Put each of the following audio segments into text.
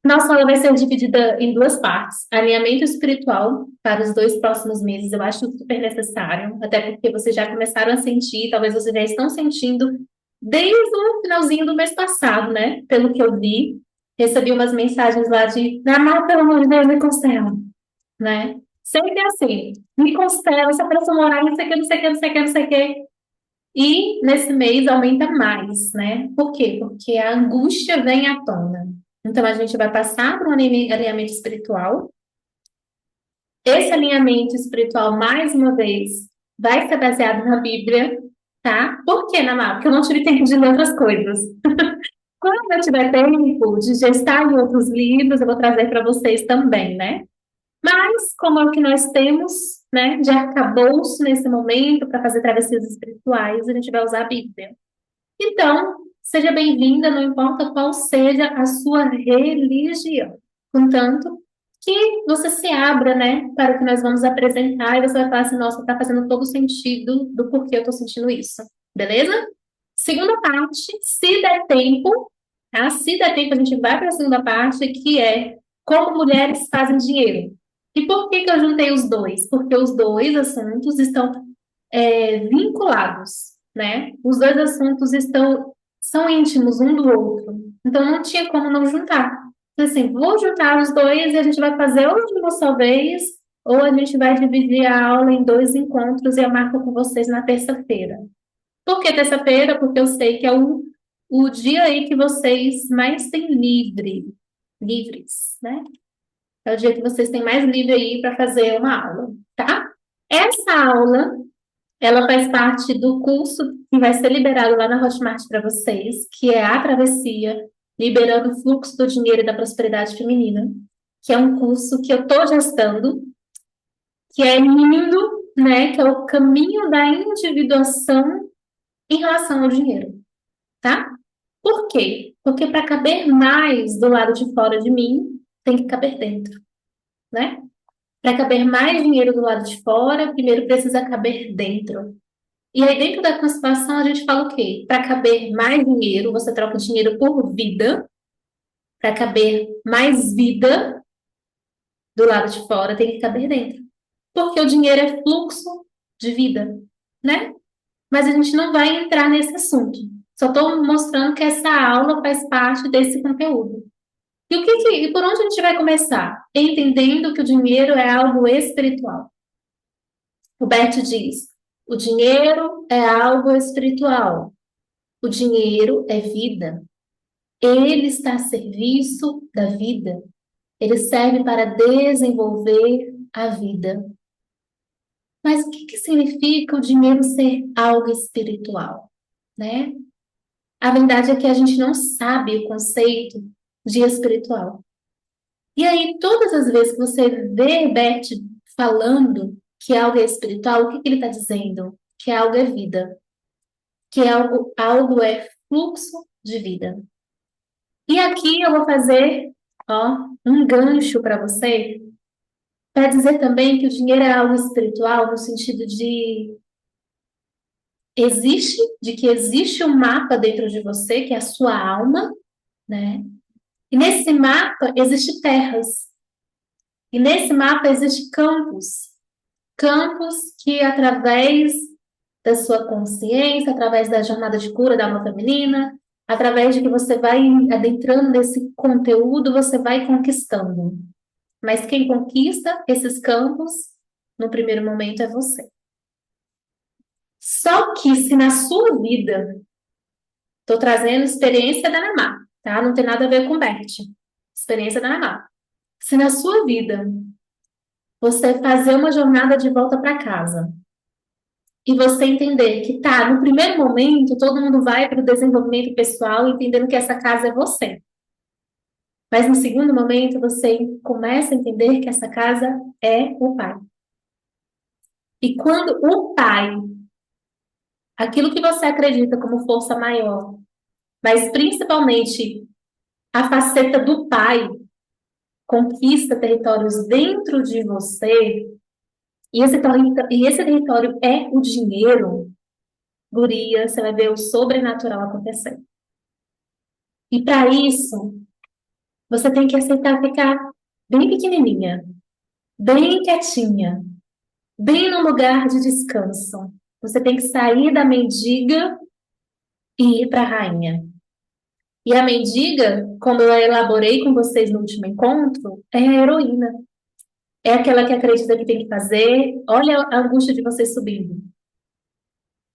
Nossa aula vai ser dividida em duas partes. Alinhamento espiritual para os 2 próximos meses, eu acho super necessário, até porque vocês já começaram a sentir, talvez vocês já estão sentindo desde o finalzinho do mês passado, né? Pelo que eu vi, recebi umas mensagens lá de, Namar, pelo amor de Deus, me constela, né? Sempre assim, me constela, se aparece um horário, não sei o que, não sei o que, não sei o que, não sei o que. E nesse mês aumenta mais, né? Por quê? Porque a angústia vem à tona. Então a gente vai passar por um alinhamento espiritual. Esse alinhamento espiritual, mais uma vez, vai ser baseado na Bíblia, tá? Por quê, Namá? Porque eu não tive tempo de ler outras coisas. Quando eu tiver tempo de gestar em outros livros, eu vou trazer para vocês também, né? Mas, como é o que nós temos, né, de arcabouço nesse momento para fazer travessias espirituais, a gente vai usar a Bíblia. Então, seja bem-vinda, não importa qual seja a sua religião. Contanto que você se abra, né, para o que nós vamos apresentar e você vai falar assim, nossa, está fazendo todo sentido do porquê eu estou sentindo isso. Beleza? Segunda parte, se der tempo, tá? Se der tempo, a gente vai para a segunda parte, que é como mulheres fazem dinheiro. E por que que eu juntei os dois? Porque os dois assuntos estão vinculados, né? Os dois assuntos são íntimos um do outro. Então não tinha como não juntar. Então, assim, vou juntar os dois e a gente vai fazer ou de uma só vez, ou a gente vai dividir a aula em 2 encontros e eu marco com vocês na terça-feira. Por que terça-feira? Porque eu sei que é o dia aí que vocês mais têm livres, né? É o dia que vocês têm mais livre aí para fazer uma aula, tá? Essa aula ela faz parte do curso que vai ser liberado lá na Hotmart para vocês, que é a Travessia, Liberando o Fluxo do Dinheiro e da Prosperidade Feminina, que é um curso que eu estou gestando, que é lindo, né? Que é o caminho da individuação em relação ao dinheiro, tá? Por quê? Porque para caber mais do lado de fora de mim, tem que caber dentro, né? Para caber mais dinheiro do lado de fora, primeiro precisa caber dentro. E aí, dentro da constelação, a gente fala o quê? Para caber mais dinheiro, você troca dinheiro por vida. Para caber mais vida do lado de fora, tem que caber dentro. Porque o dinheiro é fluxo de vida, né? Mas a gente não vai entrar nesse assunto. Só estou mostrando que essa aula faz parte desse conteúdo. E por onde a gente vai começar? Entendendo que o dinheiro é algo espiritual. O Bert diz: o dinheiro é algo espiritual. O dinheiro é vida. Ele está a serviço da vida. Ele serve para desenvolver a vida. Mas o que que significa o dinheiro ser algo espiritual, né? A verdade é que a gente não sabe o conceito de espiritual. E aí, todas as vezes que você vê Bert falando que algo é espiritual, o que que ele está dizendo? Que algo é vida, que algo é fluxo de vida. E aqui eu vou fazer, ó, um gancho para você, para dizer também que o dinheiro é algo espiritual no sentido de que existe um mapa dentro de você, que é a sua alma, né? E nesse mapa existe terras. E nesse mapa existe campos. Campos que através da sua consciência, através da jornada de cura da alma feminina, através de que você vai adentrando nesse conteúdo, você vai conquistando. Mas quem conquista esses campos, no primeiro momento, é você. Só que se na sua vida, estou trazendo experiência da Namá, tá? Não tem nada a ver com Bert. Experiência da Namá. Se na sua vida você fazer uma jornada de volta para casa e você entender que tá, no primeiro momento, todo mundo vai para o desenvolvimento pessoal, entendendo que essa casa é você. Mas no segundo momento, você começa a entender que essa casa é o pai. E quando o pai, aquilo que você acredita como força maior, mas principalmente a faceta do pai, conquista territórios dentro de você, e esse território é o dinheiro, guria, você vai ver o sobrenatural acontecendo. E para isso, Você tem que aceitar ficar bem pequenininha, bem quietinha, bem no lugar de descanso. Você tem que sair da mendiga e ir para a rainha. E a mendiga, como eu elaborei com vocês no último encontro, é a heroína. É aquela que acredita que tem que fazer. Olha a angústia de vocês subindo,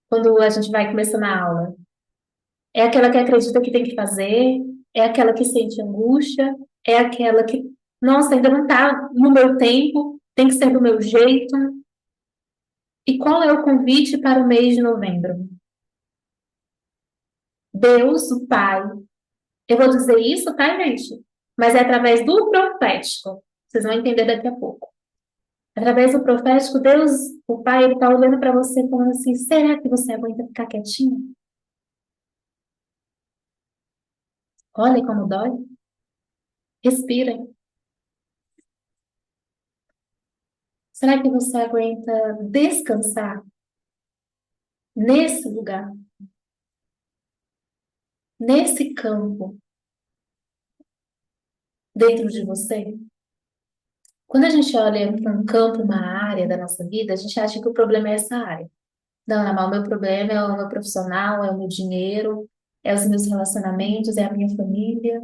quando a gente vai começando a aula. É aquela que acredita que tem que fazer, é aquela que sente angústia, é aquela que, nossa, ainda não está no meu tempo, tem que ser do meu jeito. E qual é o convite para o mês de novembro? Deus, o Pai. Eu vou dizer isso, tá, gente? Mas é através do profético. Vocês vão entender daqui a pouco. Através do profético, Deus, o Pai, ele está olhando para você falando assim: será que você aguenta ficar quietinho? Olha como dói. Respira. Será que você aguenta descansar nesse lugar, nesse campo, dentro de você? Quando a gente olha para um campo, uma área da nossa vida, a gente acha que o problema é essa área. Não, mas o meu problema é o meu profissional, é o meu dinheiro, é os meus relacionamentos, é a minha família.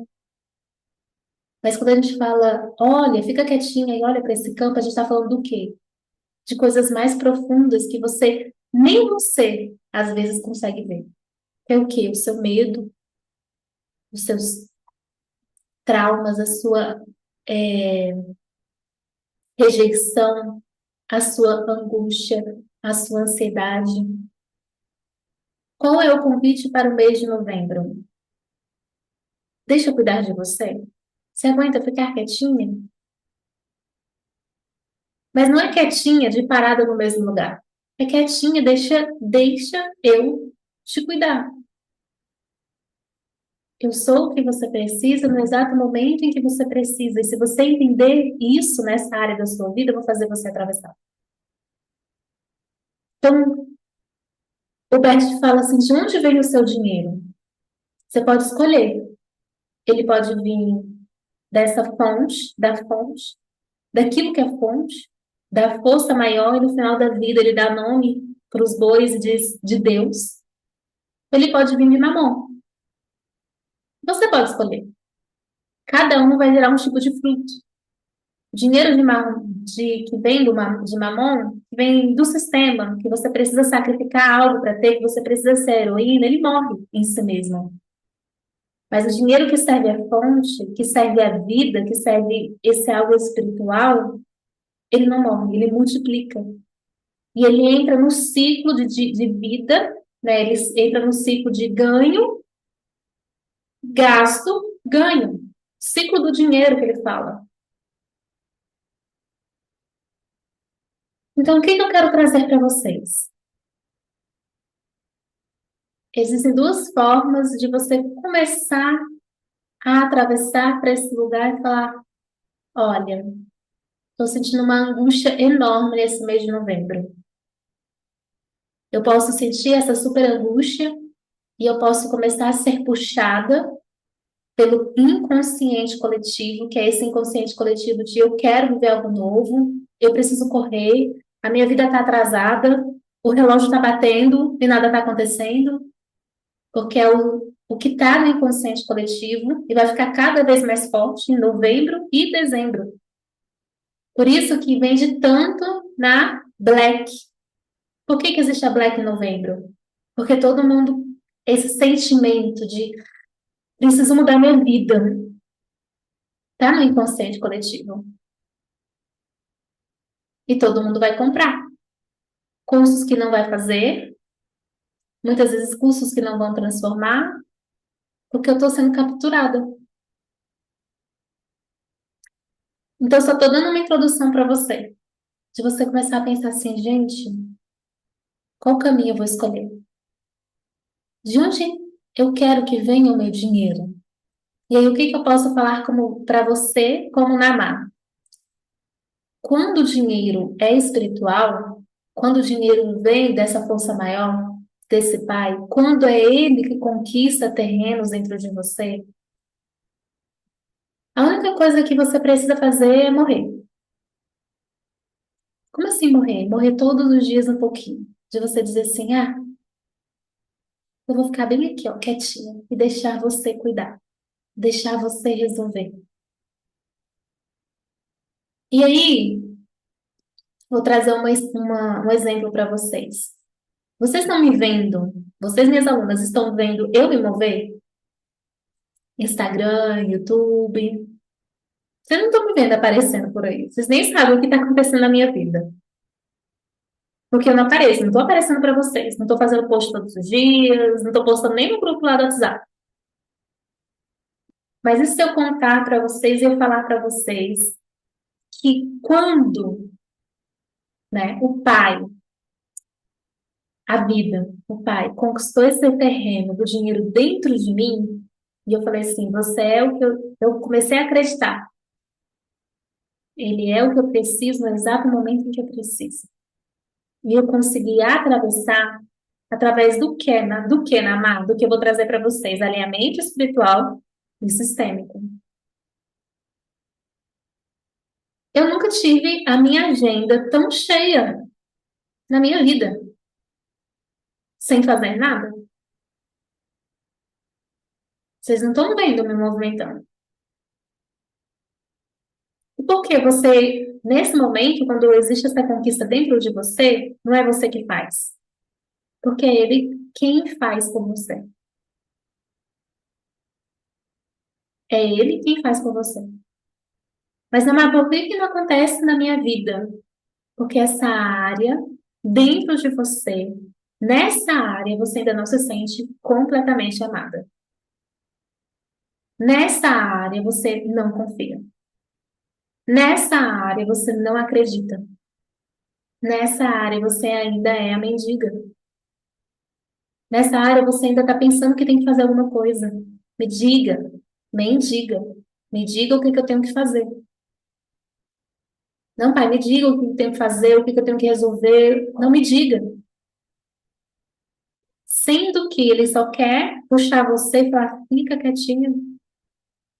Mas quando a gente fala, olha, fica quietinha e olha para esse campo, a gente está falando do quê? De coisas mais profundas que nem você, às vezes, consegue ver. É o quê? O seu medo, os seus traumas, a sua é, rejeição, a sua angústia, a sua ansiedade. Qual é o convite para o mês de novembro? Deixa eu cuidar de você. Você aguenta ficar quietinha? Mas não é quietinha de parada no mesmo lugar. É quietinha, deixa eu te cuidar. Eu sou o que você precisa no exato momento em que você precisa. E se você entender isso nessa área da sua vida, eu vou fazer você atravessar. Então, o Bert fala assim: de onde vem o seu dinheiro? Você pode escolher. Ele pode vir dessa fonte, daquilo que é fonte, da força maior, e no final da vida ele dá nome para os bois e diz de Deus. Ele pode vir de Mamon. Você pode escolher. Cada um vai gerar um tipo de fruto. O dinheiro que vem de Mamon, que vem do sistema, que você precisa sacrificar algo para ter, que você precisa ser heroína, ele morre em si mesmo. Mas o dinheiro que serve à fonte, que serve à vida, que serve esse algo espiritual, ele não morre, ele multiplica. E ele entra no ciclo de vida, né? Ele entra no ciclo de ganho, gasto, ganho. Ciclo do dinheiro que ele fala. Então, o que eu quero trazer para vocês? Existem duas formas de você começar a atravessar para esse lugar e falar: olha, estou sentindo uma angústia enorme nesse mês de novembro. Eu posso sentir essa super angústia e eu posso começar a ser puxada pelo inconsciente coletivo, que é esse inconsciente coletivo de eu quero viver algo novo, eu preciso correr, a minha vida está atrasada, o relógio está batendo e nada está acontecendo, porque é o que está no inconsciente coletivo e vai ficar cada vez mais forte em novembro e dezembro. Por isso que vende tanto na Black. Por que existe a Black em novembro? Porque todo mundo, esse sentimento de preciso mudar minha vida, tá no inconsciente coletivo. E todo mundo vai comprar. Cursos que não vai fazer, muitas vezes cursos que não vão transformar, porque eu estou sendo capturada. Então, eu só estou dando uma introdução para você, de você começar a pensar assim, gente, qual caminho eu vou escolher? De onde eu quero que venha o meu dinheiro? E aí, o que eu posso falar como para você, como Namá? Quando o dinheiro é espiritual, quando o dinheiro vem dessa força maior, desse pai, quando é ele que conquista terrenos dentro de você, coisa que você precisa fazer é morrer. Como assim morrer? Morrer todos os dias um pouquinho. De você dizer assim, ah, eu vou ficar bem aqui, ó, quietinha, e deixar você cuidar, deixar você resolver. E aí, vou trazer um exemplo para vocês. Vocês estão me vendo, vocês, minhas alunas, estão vendo eu me mover? Instagram, YouTube. Vocês não estão me vendo aparecendo por aí. Vocês nem sabem o que está acontecendo na minha vida. Porque eu não apareço, não estou aparecendo para vocês. Não estou fazendo post todos os dias, não estou postando nem no grupo lá do WhatsApp. Mas e se eu contar para vocês e eu falar para vocês que quando, né, a vida, o pai, conquistou esse terreno do dinheiro dentro de mim, e eu falei assim, você é o que eu comecei a acreditar. Ele é o que eu preciso no exato momento em que eu preciso. E eu consegui atravessar através do que, Namá? Do que eu vou trazer para vocês, alinhamento espiritual e sistêmico. Eu nunca tive a minha agenda tão cheia na minha vida, sem fazer nada. Vocês não estão vendo eu me movimentando. E por que você, nesse momento, quando existe essa conquista dentro de você, não é você que faz? Porque é ele quem faz por você. É ele quem faz por você. Mas, Namá, por que que não acontece na minha vida? Porque essa área, dentro de você, nessa área, você ainda não se sente completamente amada. Nessa área, você não confia. Nessa área, você não acredita. Nessa área, você ainda é a mendiga. Nessa área, você ainda está pensando que tem que fazer alguma coisa. Me diga, mendiga. Me diga o que que eu tenho que fazer. Não, pai, me diga o que eu tenho que fazer, o que que eu tenho que resolver. Não me diga. Sendo que ele só quer puxar você e falar, fica quietinho,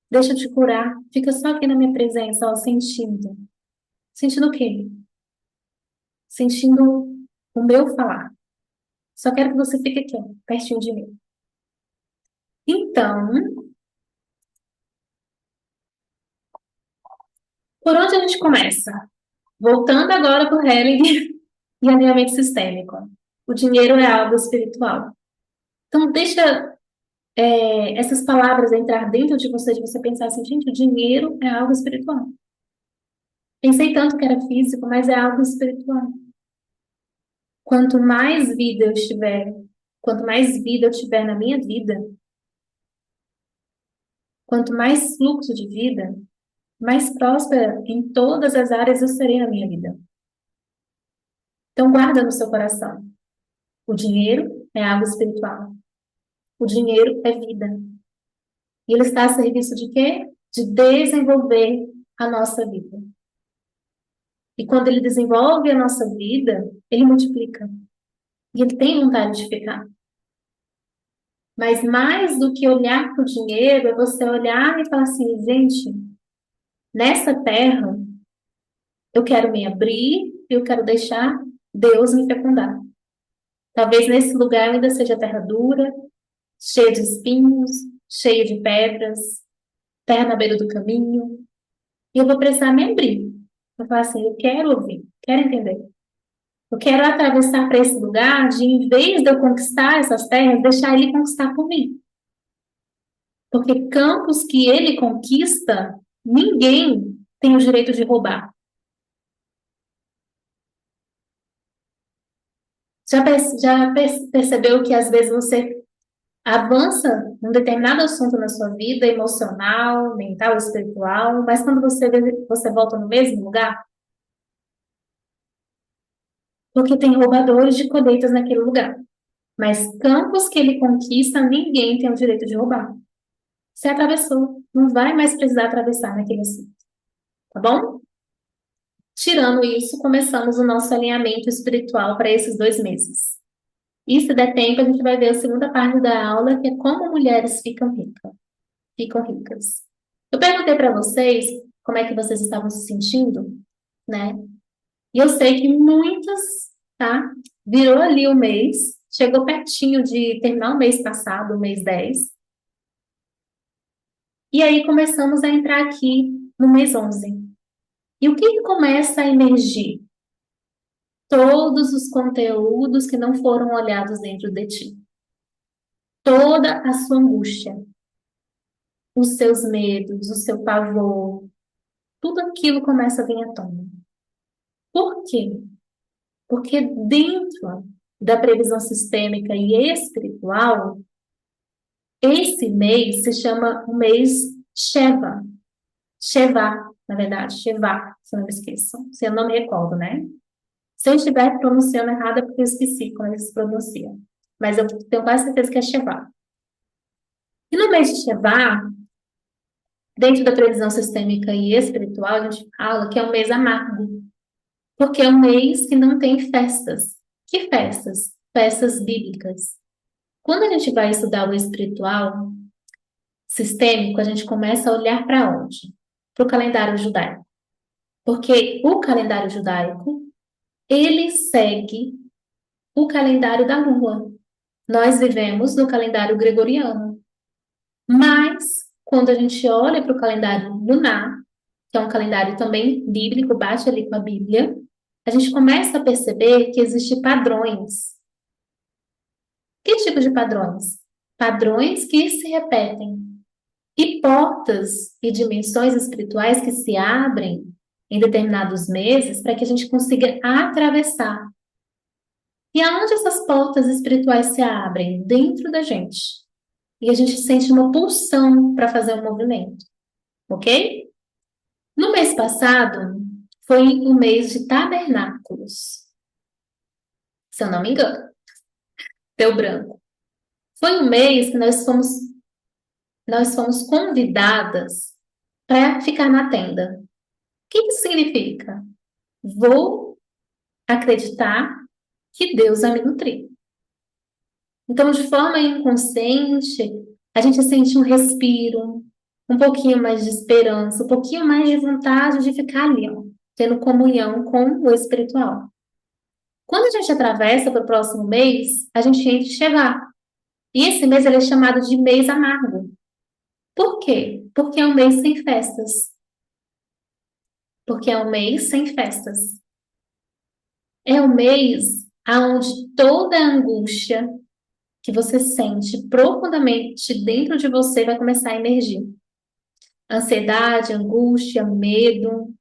deixa eu te curar, fica só aqui na minha presença, ó, sentindo. Sentindo o quê? Sentindo o meu falar. Só quero que você fique aqui, ó, pertinho de mim. Então, por onde a gente começa? Voltando agora para o Helling e alinhamento sistêmico. O dinheiro é algo espiritual. Então, deixa essas palavras entrar dentro de você pensar assim, gente, o dinheiro é algo espiritual. Pensei tanto que era físico, mas é algo espiritual. Quanto mais vida eu estiver, quanto mais vida eu tiver na minha vida, quanto mais fluxo de vida, mais próspera em todas as áreas eu serei na minha vida. Então guarda no seu coração. O dinheiro é algo espiritual. O dinheiro é vida. E ele está a serviço de quê? De desenvolver a nossa vida. E quando ele desenvolve a nossa vida, ele multiplica. E ele tem vontade de ficar. Mas mais do que olhar para o dinheiro, é você olhar e falar assim, gente, nessa terra, eu quero me abrir, eu quero deixar Deus me fecundar. Talvez nesse lugar ainda seja terra dura, cheia de espinhos, cheia de pedras, terra na beira do caminho. E eu vou precisar me abrir. Eu falar assim, eu quero ouvir, quero entender. Eu quero atravessar para esse lugar de, em vez de eu conquistar essas terras, deixar ele conquistar por mim. Porque campos que ele conquista, ninguém tem o direito de roubar. Percebeu que às vezes você avança num determinado assunto na sua vida, emocional, mental, espiritual, mas quando você volta no mesmo lugar? Porque tem roubadores de colheitas naquele lugar. Mas campos que ele conquista, ninguém tem o direito de roubar. Você atravessou, não vai mais precisar atravessar naquele assunto. Tá bom? Tirando isso, começamos o nosso alinhamento espiritual para esses 2 meses. E se der tempo, a gente vai ver a segunda parte da aula, que é como mulheres ficam ricas. Ficam ricas. Eu perguntei para vocês como é que vocês estavam se sentindo, né? E eu sei que muitas, tá? Virou ali o mês, chegou pertinho de terminar o mês passado, o mês 10. E aí começamos a entrar aqui no mês 11. E o que que começa a emergir? Todos os conteúdos que não foram olhados dentro de ti. Toda a sua angústia, os seus medos, o seu pavor, tudo aquilo começa a vir à tona. Por quê? Porque dentro da previsão sistêmica e espiritual, esse mês se chama o mês Sheva. Sheva, na verdade, Sheva, se eu não me esqueço. Se eu não me recordo, né? Se eu estiver pronunciando errado é porque eu esqueci como eles pronunciam. Mas eu tenho quase certeza que é Sheva. E no mês de Sheva, dentro da previsão sistêmica e espiritual, a gente fala que é um mês amargo, porque é um mês que não tem festas. Que festas? Festas bíblicas. Quando a gente vai estudar o espiritual sistêmico, a gente começa a olhar para onde? Para o calendário judaico. Porque o calendário judaico, ele segue o calendário da lua. Nós vivemos no calendário gregoriano. Mas, quando a gente olha para o calendário lunar, que é um calendário também bíblico, bate ali com a Bíblia, a gente começa a perceber que existem padrões. Que tipo de padrões? Padrões que se repetem. E portas e dimensões espirituais que se abrem em determinados meses para que a gente consiga atravessar. E aonde essas portas espirituais se abrem? Dentro da gente. E a gente sente uma pulsão para fazer um movimento. Ok? No mês passado, foi o mês de tabernáculos. Se eu não me engano. Deu branco. Foi um mês que nós fomos convidadas para ficar na tenda. O que isso significa? Vou acreditar que Deus vai me nutrir. Então, de forma inconsciente, a gente sente um respiro, um pouquinho mais de esperança, um pouquinho mais de vontade de ficar ali, ó, tendo comunhão com o espiritual. Quando a gente atravessa para o próximo mês, a gente entra em Shevá. E esse mês ele é chamado de mês amargo. Por quê? Porque é um mês sem festas. Porque é um mês sem festas. É um mês onde toda a angústia que você sente profundamente dentro de você vai começar a emergir. Ansiedade, angústia, medo.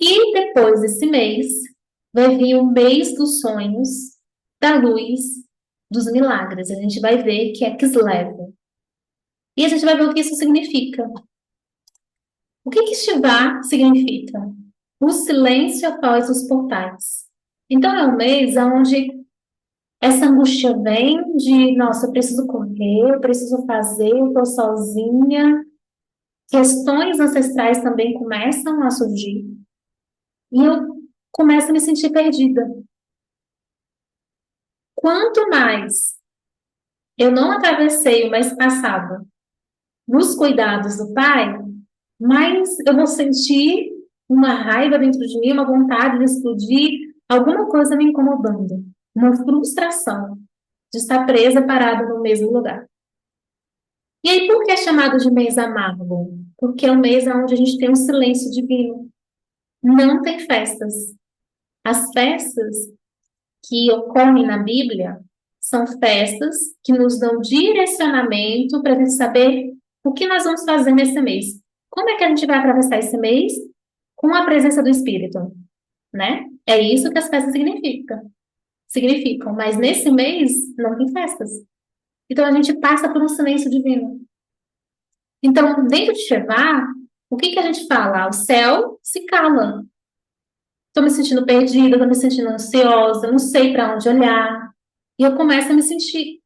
E depois desse mês, vai vir o mês dos sonhos, da luz, dos milagres. A gente vai ver que é Kislev. E a gente vai ver o que isso significa. O que que Shivá significa? O silêncio após os portais. Então é um mês onde essa angústia vem de, nossa, eu preciso correr, eu preciso fazer, eu estou sozinha. Questões ancestrais também começam a surgir. E eu começo a me sentir perdida. Quanto mais eu não atravessei o mês passado nos cuidados do pai, mais eu vou sentir uma raiva dentro de mim, uma vontade de explodir, alguma coisa me incomodando, uma frustração de estar presa, parada no mesmo lugar. E aí, por que é chamado de mês amargo? Porque é um mês onde a gente tem um silêncio divino. Não tem festas. As festas que ocorrem na Bíblia são festas que nos dão direcionamento para a gente saber o que nós vamos fazer nesse mês. Como é que a gente vai atravessar esse mês? Com a presença do Espírito, né? É isso que as festas significam. Mas nesse mês não tem festas. Então a gente passa por um silêncio divino. Então, dentro de Shevá, o que que a gente fala? O céu se cala. Estou me sentindo perdida, estou me sentindo ansiosa, não sei para onde olhar. E eu começo a me sentir,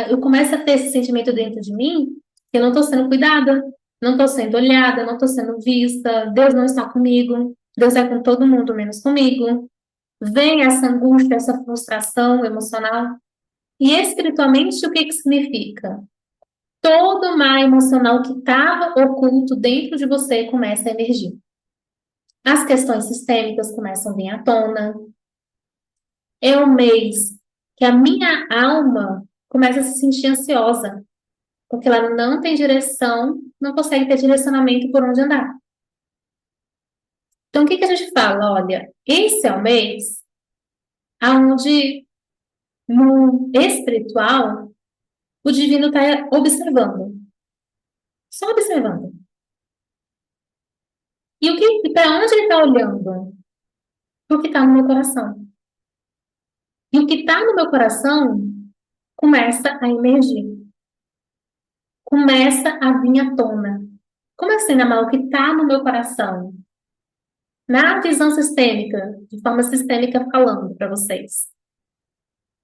eu começo a ter esse sentimento dentro de mim que eu não estou sendo cuidada, não estou sendo olhada, não estou sendo vista, Deus não está comigo, Deus é com todo mundo menos comigo. Vem essa angústia, essa frustração emocional. E espiritualmente, o que que significa? todo o mar emocional que estava oculto dentro de você começa a emergir. As questões sistêmicas começam a vir à tona. É um mês que a minha alma começa a se sentir ansiosa, porque ela não tem direção, não consegue ter direcionamento por onde andar. Então, o que que a gente fala? Olha, esse é o mês onde, no espiritual, o divino está observando, só observando. E para onde ele está olhando? O que está no meu coração. E o que está no meu coração começa a emergir, começa a vir à tona. Como assim, Namá? O que está no meu coração? Na visão sistêmica, de forma sistêmica falando para vocês.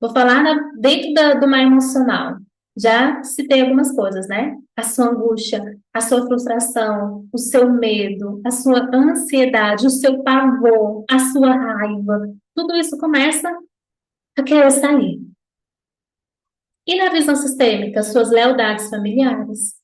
Vou falar dentro do mar emocional. Já citei algumas coisas, né? A sua angústia, a sua frustração, o seu medo, a sua ansiedade, o seu pavor, a sua raiva. Tudo isso começa a querer sair. E na visão sistêmica, suas lealdades familiares.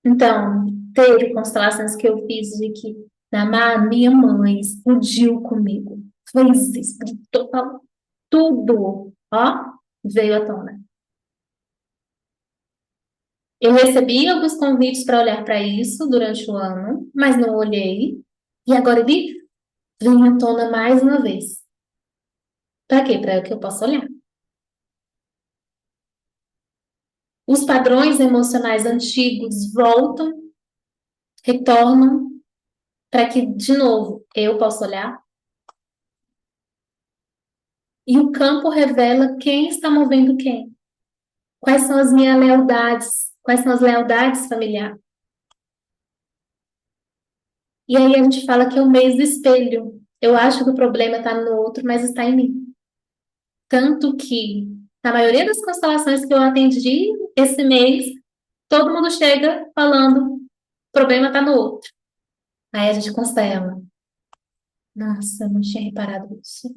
Então, teve constelações que eu fiz de que minha mãe explodiu comigo. Fez isso, gritou, falou tudo, ó, veio à tona. Eu recebi alguns convites para olhar para isso durante o ano, mas não olhei. E agora ele vem à tona mais uma vez. Para quê? Para que eu possa olhar. Os padrões emocionais antigos voltam, retornam, para que, de novo, eu possa olhar. E o campo revela quem está movendo quem. Quais são as minhas lealdades? Quais são as lealdades familiares? E aí a gente fala que é o mês do espelho. Eu acho que o problema está no outro, mas está em mim. Tanto que, na maioria das constelações que eu atendi esse mês, todo mundo chega falando, o problema está no outro. Aí a gente constela. Nossa, eu não tinha reparado isso.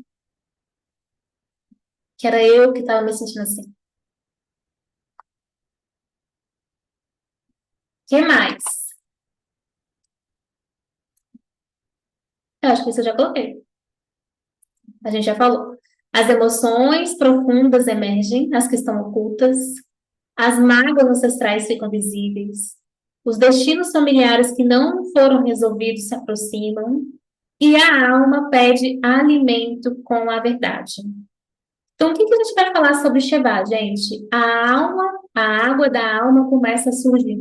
Que era eu que estava me sentindo assim. O que mais? Eu acho que isso eu já coloquei. A gente já falou. As emoções profundas emergem, as que estão ocultas. As mágoas ancestrais ficam visíveis. Os destinos familiares que não foram resolvidos se aproximam. E a alma pede alimento com a verdade. Então, o que que a gente vai falar sobre Sheva, gente? A água da alma começa a surgir.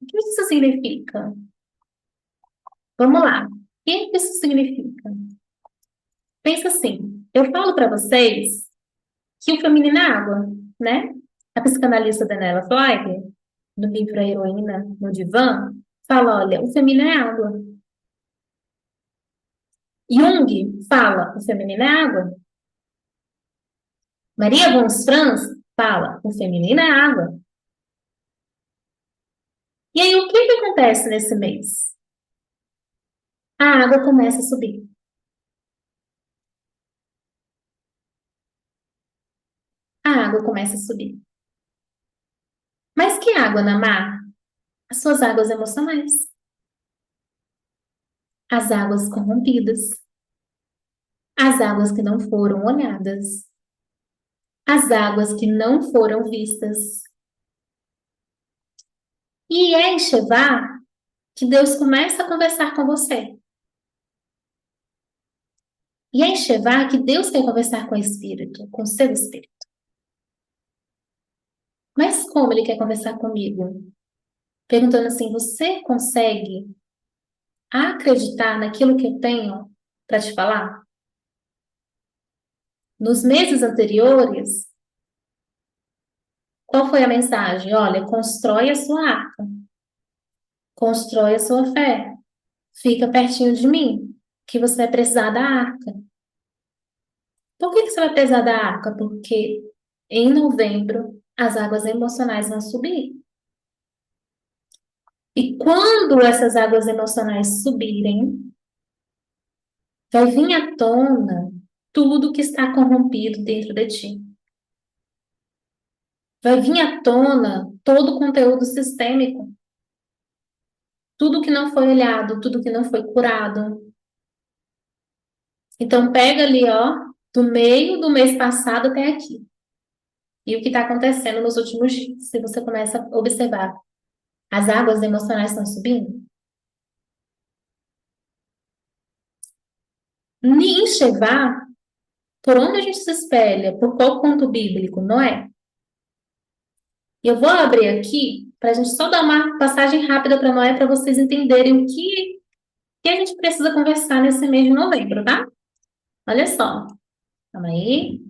O que isso significa? Vamos lá. O que isso significa? Pensa assim, eu falo para vocês que o feminino é água, né? A psicanalista Daniela Freud, no livro A Heroína no Divã, fala, olha, o feminino é água. Jung fala, o feminino é água. Maria von Franz fala, o feminino é água. E aí, o que que acontece nesse mês? A água começa a subir. A água começa a subir. Mas que água na mar? As suas águas emocionais. As águas corrompidas. As águas que não foram olhadas. As águas que não foram vistas. E é em Shevá que Deus começa a conversar com você. E é em Shevá que Deus quer conversar com o Espírito, com o seu Espírito. Mas como Ele quer conversar comigo? Perguntando assim, você consegue acreditar naquilo que eu tenho para te falar? Nos meses anteriores, qual foi a mensagem? Olha, constrói a sua arca, constrói a sua fé, fica pertinho de mim, que você vai precisar da arca. Por que você vai precisar da arca? Porque em novembro as águas emocionais vão subir. E quando essas águas emocionais subirem, vai vir à tona tudo que está corrompido dentro de ti. Vai vir à tona todo o conteúdo sistêmico, tudo que não foi olhado, tudo que não foi curado. Então, pega ali, ó, do meio do mês passado até aqui. E o que está acontecendo nos últimos dias, se você começa a observar, as águas emocionais estão subindo. Em Shevá, por onde a gente se espelha? Por qual conto bíblico, não é? E eu vou abrir aqui para a gente só dar uma passagem rápida para Noé, para vocês entenderem que a gente precisa conversar nesse mês de novembro, tá? Olha só. Calma aí.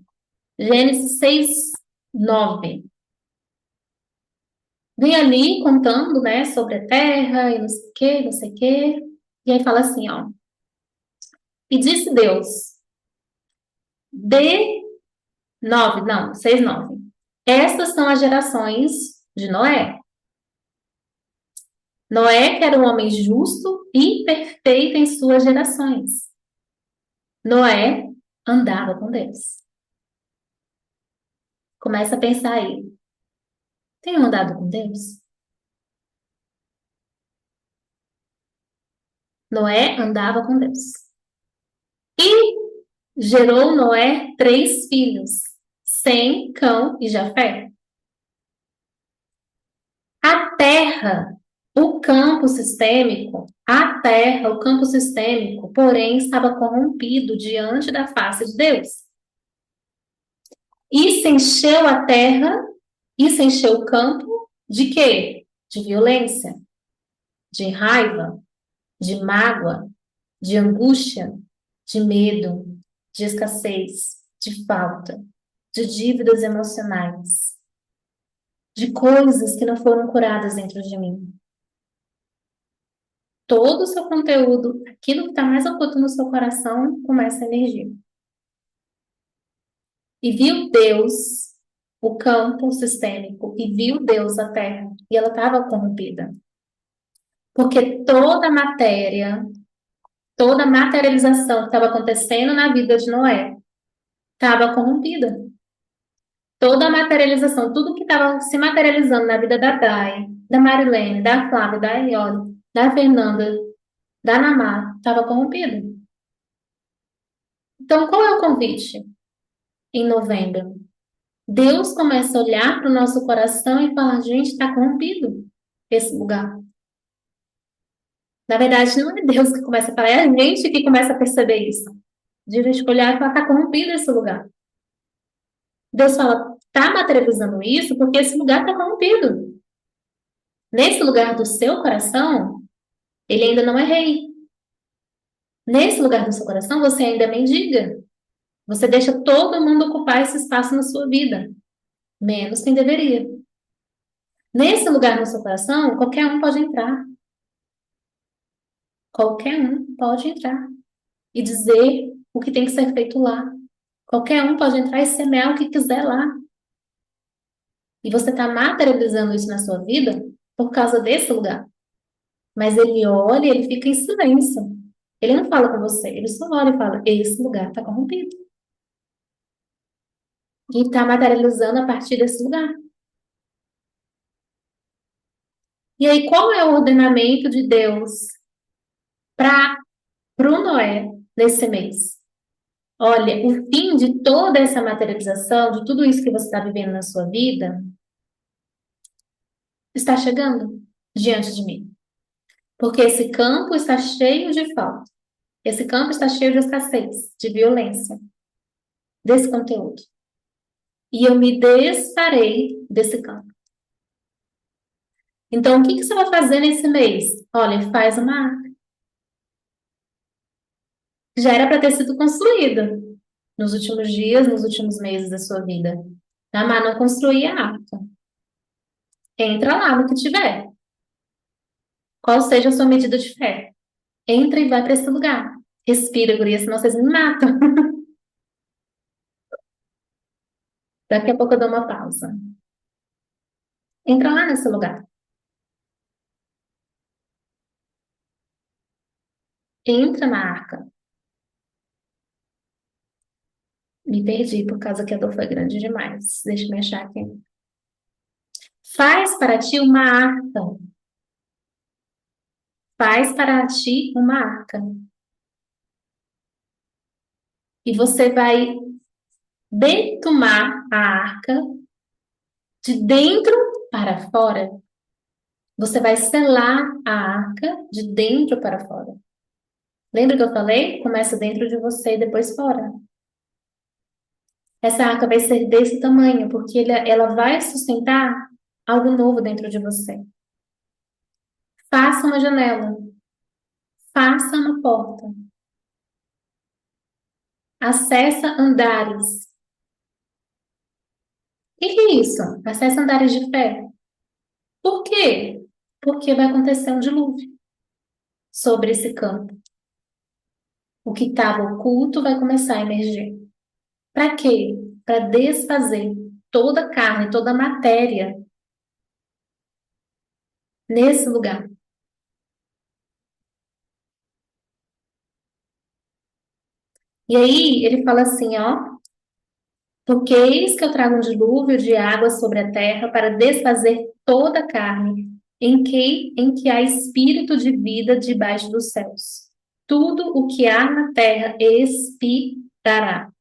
Gênesis 6, 9. Vem ali contando, né, sobre a terra e não sei o quê, não sei o quê. E aí fala assim, ó. E disse Deus, de 9, não, 6, 9. Estas são as gerações de Noé. Noé, que era um homem justo e perfeito em suas gerações. Noé andava com Deus. Começa a pensar aí. Tenho andado com Deus? Noé andava com Deus. E gerou Noé 3 filhos, Sem, Cão e Jafé. A terra, o campo sistêmico, a terra, o campo sistêmico, porém, estava corrompido diante da face de Deus. E se encheu a terra, e se encheu o campo de quê? De violência, de raiva, de mágoa, de angústia, de medo, de escassez, de falta, de dívidas emocionais, de coisas que não foram curadas dentro de mim. Todo o seu conteúdo, aquilo que está mais oculto no seu coração, começa a emergir. E viu Deus o campo sistêmico, e viu Deus a terra, e ela estava corrompida. Porque toda a matéria, toda a materialização que estava acontecendo na vida de Noé estava corrompida. Toda a materialização, tudo que estava se materializando na vida da Dai, da Marilene, da Flávia, da Eliane, da Fernanda, da Namá, estava corrompido. Então, qual é o convite em novembro? Deus começa a olhar para o nosso coração e falar, gente, está corrompido esse lugar. Na verdade, não é Deus que começa a falar, é a gente que começa a perceber isso. De a gente olhar e falar, está corrompido esse lugar. Deus fala, está materializando isso porque esse lugar está corrompido. Nesse lugar do seu coração, ele ainda não é rei. Nesse lugar do seu coração, você ainda é mendiga. Você deixa todo mundo ocupar esse espaço na sua vida, menos quem deveria. Nesse lugar no seu coração, qualquer um pode entrar. Qualquer um pode entrar e dizer o que tem que ser feito lá. Qualquer um pode entrar e semear o que quiser lá. E você está materializando isso na sua vida por causa desse lugar. Mas ele olha e ele fica em silêncio. Ele não fala com você, ele só olha e fala: esse lugar está corrompido. E está materializando a partir desse lugar. E aí, qual é o ordenamento de Deus para o Noé nesse mês? Olha, o fim de toda essa materialização, de tudo isso que você está vivendo na sua vida, está chegando diante de mim. Porque esse campo está cheio de falta. Esse campo está cheio de escassez, de violência, desse conteúdo. E eu me desfarei desse campo. Então, o que você vai fazer nesse mês? Olha, faz uma arca. Já era para ter sido construída nos últimos dias, nos últimos meses da sua vida. Mas não construía a arca. Entra lá no que tiver. Qual seja a sua medida de fé? Entra e vai para esse lugar. Respira, guria, senão vocês me matam. Daqui a pouco eu dou uma pausa. Entra lá nesse lugar. Entra na arca. Me perdi por causa que a dor foi grande demais. Deixa eu me achar aqui. Faz para ti uma arca. Faz para ti uma arca. E você vai detumar a arca de dentro para fora. Você vai selar a arca de dentro para fora. Lembra que eu falei? Começa dentro de você e depois fora. Essa arca vai ser desse tamanho, porque ela vai sustentar algo novo dentro de você. Faça uma janela. Faça uma porta. Acessa andares. O que é isso? Acessa andares de fé. Por quê? Porque vai acontecer um dilúvio sobre esse campo. O que estava oculto vai começar a emergir. Para quê? Para desfazer toda a carne, toda a matéria nesse lugar. E aí ele fala assim, ó, porque eis que eu trago um dilúvio de água sobre a terra para desfazer toda a carne, em que há espírito de vida debaixo dos céus. Tudo o que há na terra expirará.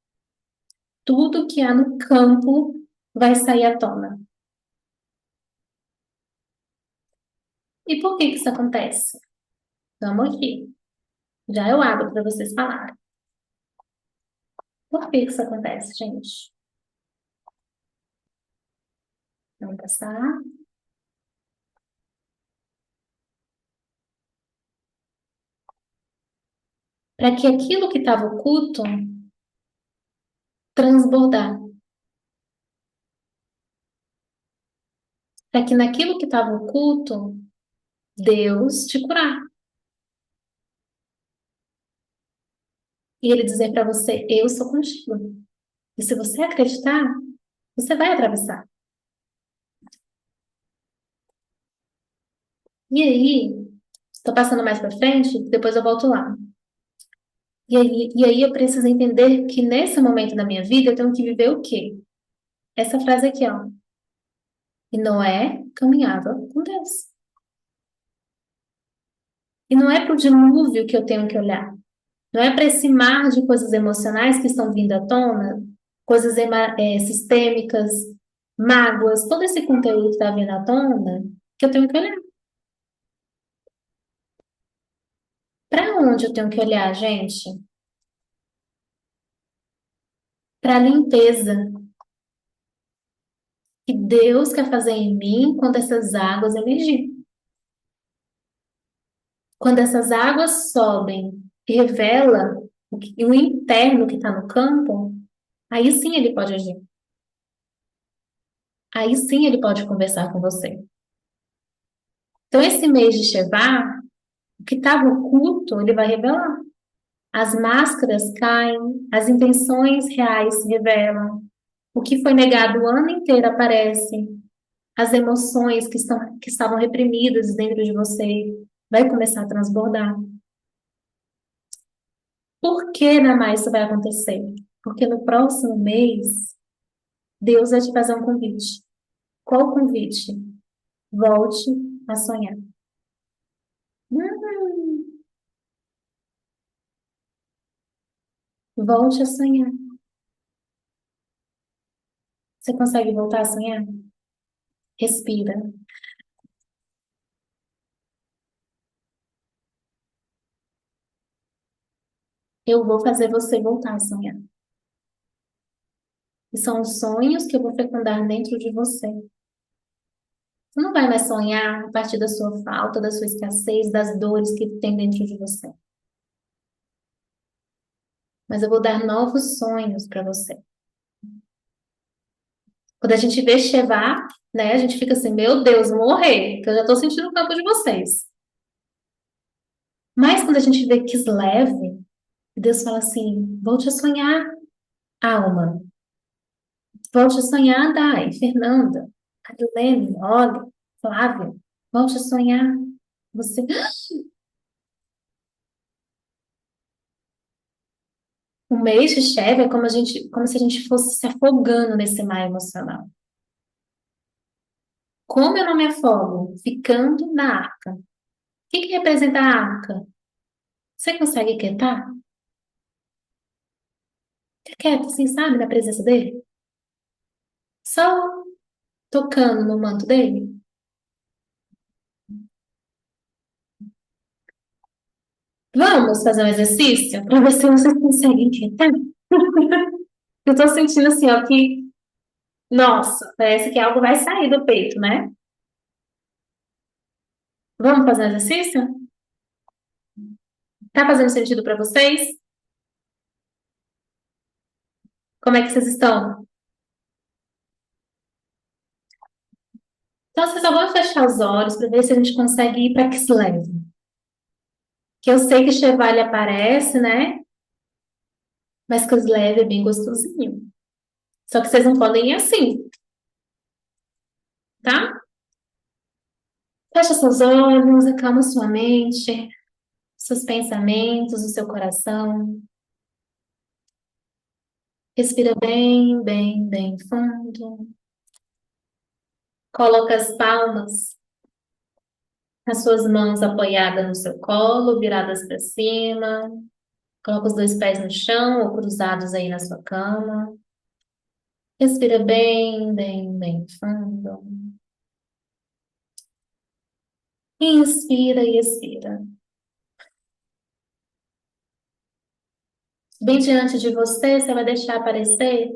Tudo que há no campo vai sair à tona. E por que que isso acontece? Vamos aqui. Já eu abro para vocês falarem. Por que que isso acontece, gente? Vamos passar. Para que aquilo que estava oculto transbordar. Para que naquilo que estava oculto, Deus te curar. E ele dizer para você: eu sou contigo. E se você acreditar, você vai atravessar. E aí, estou passando mais para frente, depois eu volto lá. E aí eu preciso entender que nesse momento da minha vida eu tenho que viver o quê? Essa frase aqui, ó. E Noé caminhava com Deus. E não é para o dilúvio que eu tenho que olhar. Não é para esse mar de coisas emocionais que estão vindo à tona, coisas sistêmicas, mágoas, todo esse conteúdo que está vindo à tona, que eu tenho que olhar. Para onde eu tenho que olhar, gente? Para a limpeza que Deus quer fazer em mim quando essas águas emergirem. Quando essas águas sobem e revela o interno que está no campo, aí sim ele pode agir. Aí sim ele pode conversar com você. Então, esse mês de Shevat, o que estava oculto, ele vai revelar. As máscaras caem, as intenções reais se revelam. O que foi negado o ano inteiro aparece. As emoções que estavam reprimidas dentro de você vai começar a transbordar. Por que, Namai, isso vai acontecer? Porque no próximo mês, Deus vai te fazer um convite. Qual o convite? Volte a sonhar. Hum, volte a sonhar. Você consegue voltar a sonhar? Respira. Eu vou fazer você voltar a sonhar. E são os sonhos que eu vou fecundar dentro de você. Você não vai mais sonhar a partir da sua falta, da sua escassez, das dores que tem dentro de você. Mas eu vou dar novos sonhos para você. Quando a gente vê Sheva, né, a gente fica assim, meu Deus, vou morrer, que eu já estou sentindo o campo de vocês. Mas quando a gente vê Kislev, Deus fala assim, volte a sonhar, alma. Volte a sonhar, Dai, Fernanda, Adilene, Olha, Flávia. Volte a sonhar. Você, o mês de Sheva é como se a gente fosse se afogando nesse mar emocional. Como eu não me afogo? Ficando na arca. O que que representa a arca? Você consegue quietar? Fica quieto, assim, sabe, na presença dele? Só tocando no manto dele? Vamos fazer um exercício para ver se vocês conseguem quietar? Eu tô sentindo assim, ó, que, nossa, parece que algo vai sair do peito, né? Vamos fazer um exercício? Tá fazendo sentido para vocês? Como é que vocês estão? Então, vocês só vão fechar os olhos para ver se a gente consegue ir para Kislev. Que eu sei que Chevale aparece, né? Mas Kislev é bem gostosinho. Só que vocês não podem ir assim, tá? Fecha seus olhos, acalma sua mente, seus pensamentos, o seu coração. Respira bem, bem, bem fundo. Coloca as palmas, as suas mãos apoiadas no seu colo, viradas para cima. Coloca os dois pés no chão ou cruzados aí na sua cama. Respira bem, bem, bem fundo. Inspira e expira. Bem diante de você, você vai deixar aparecer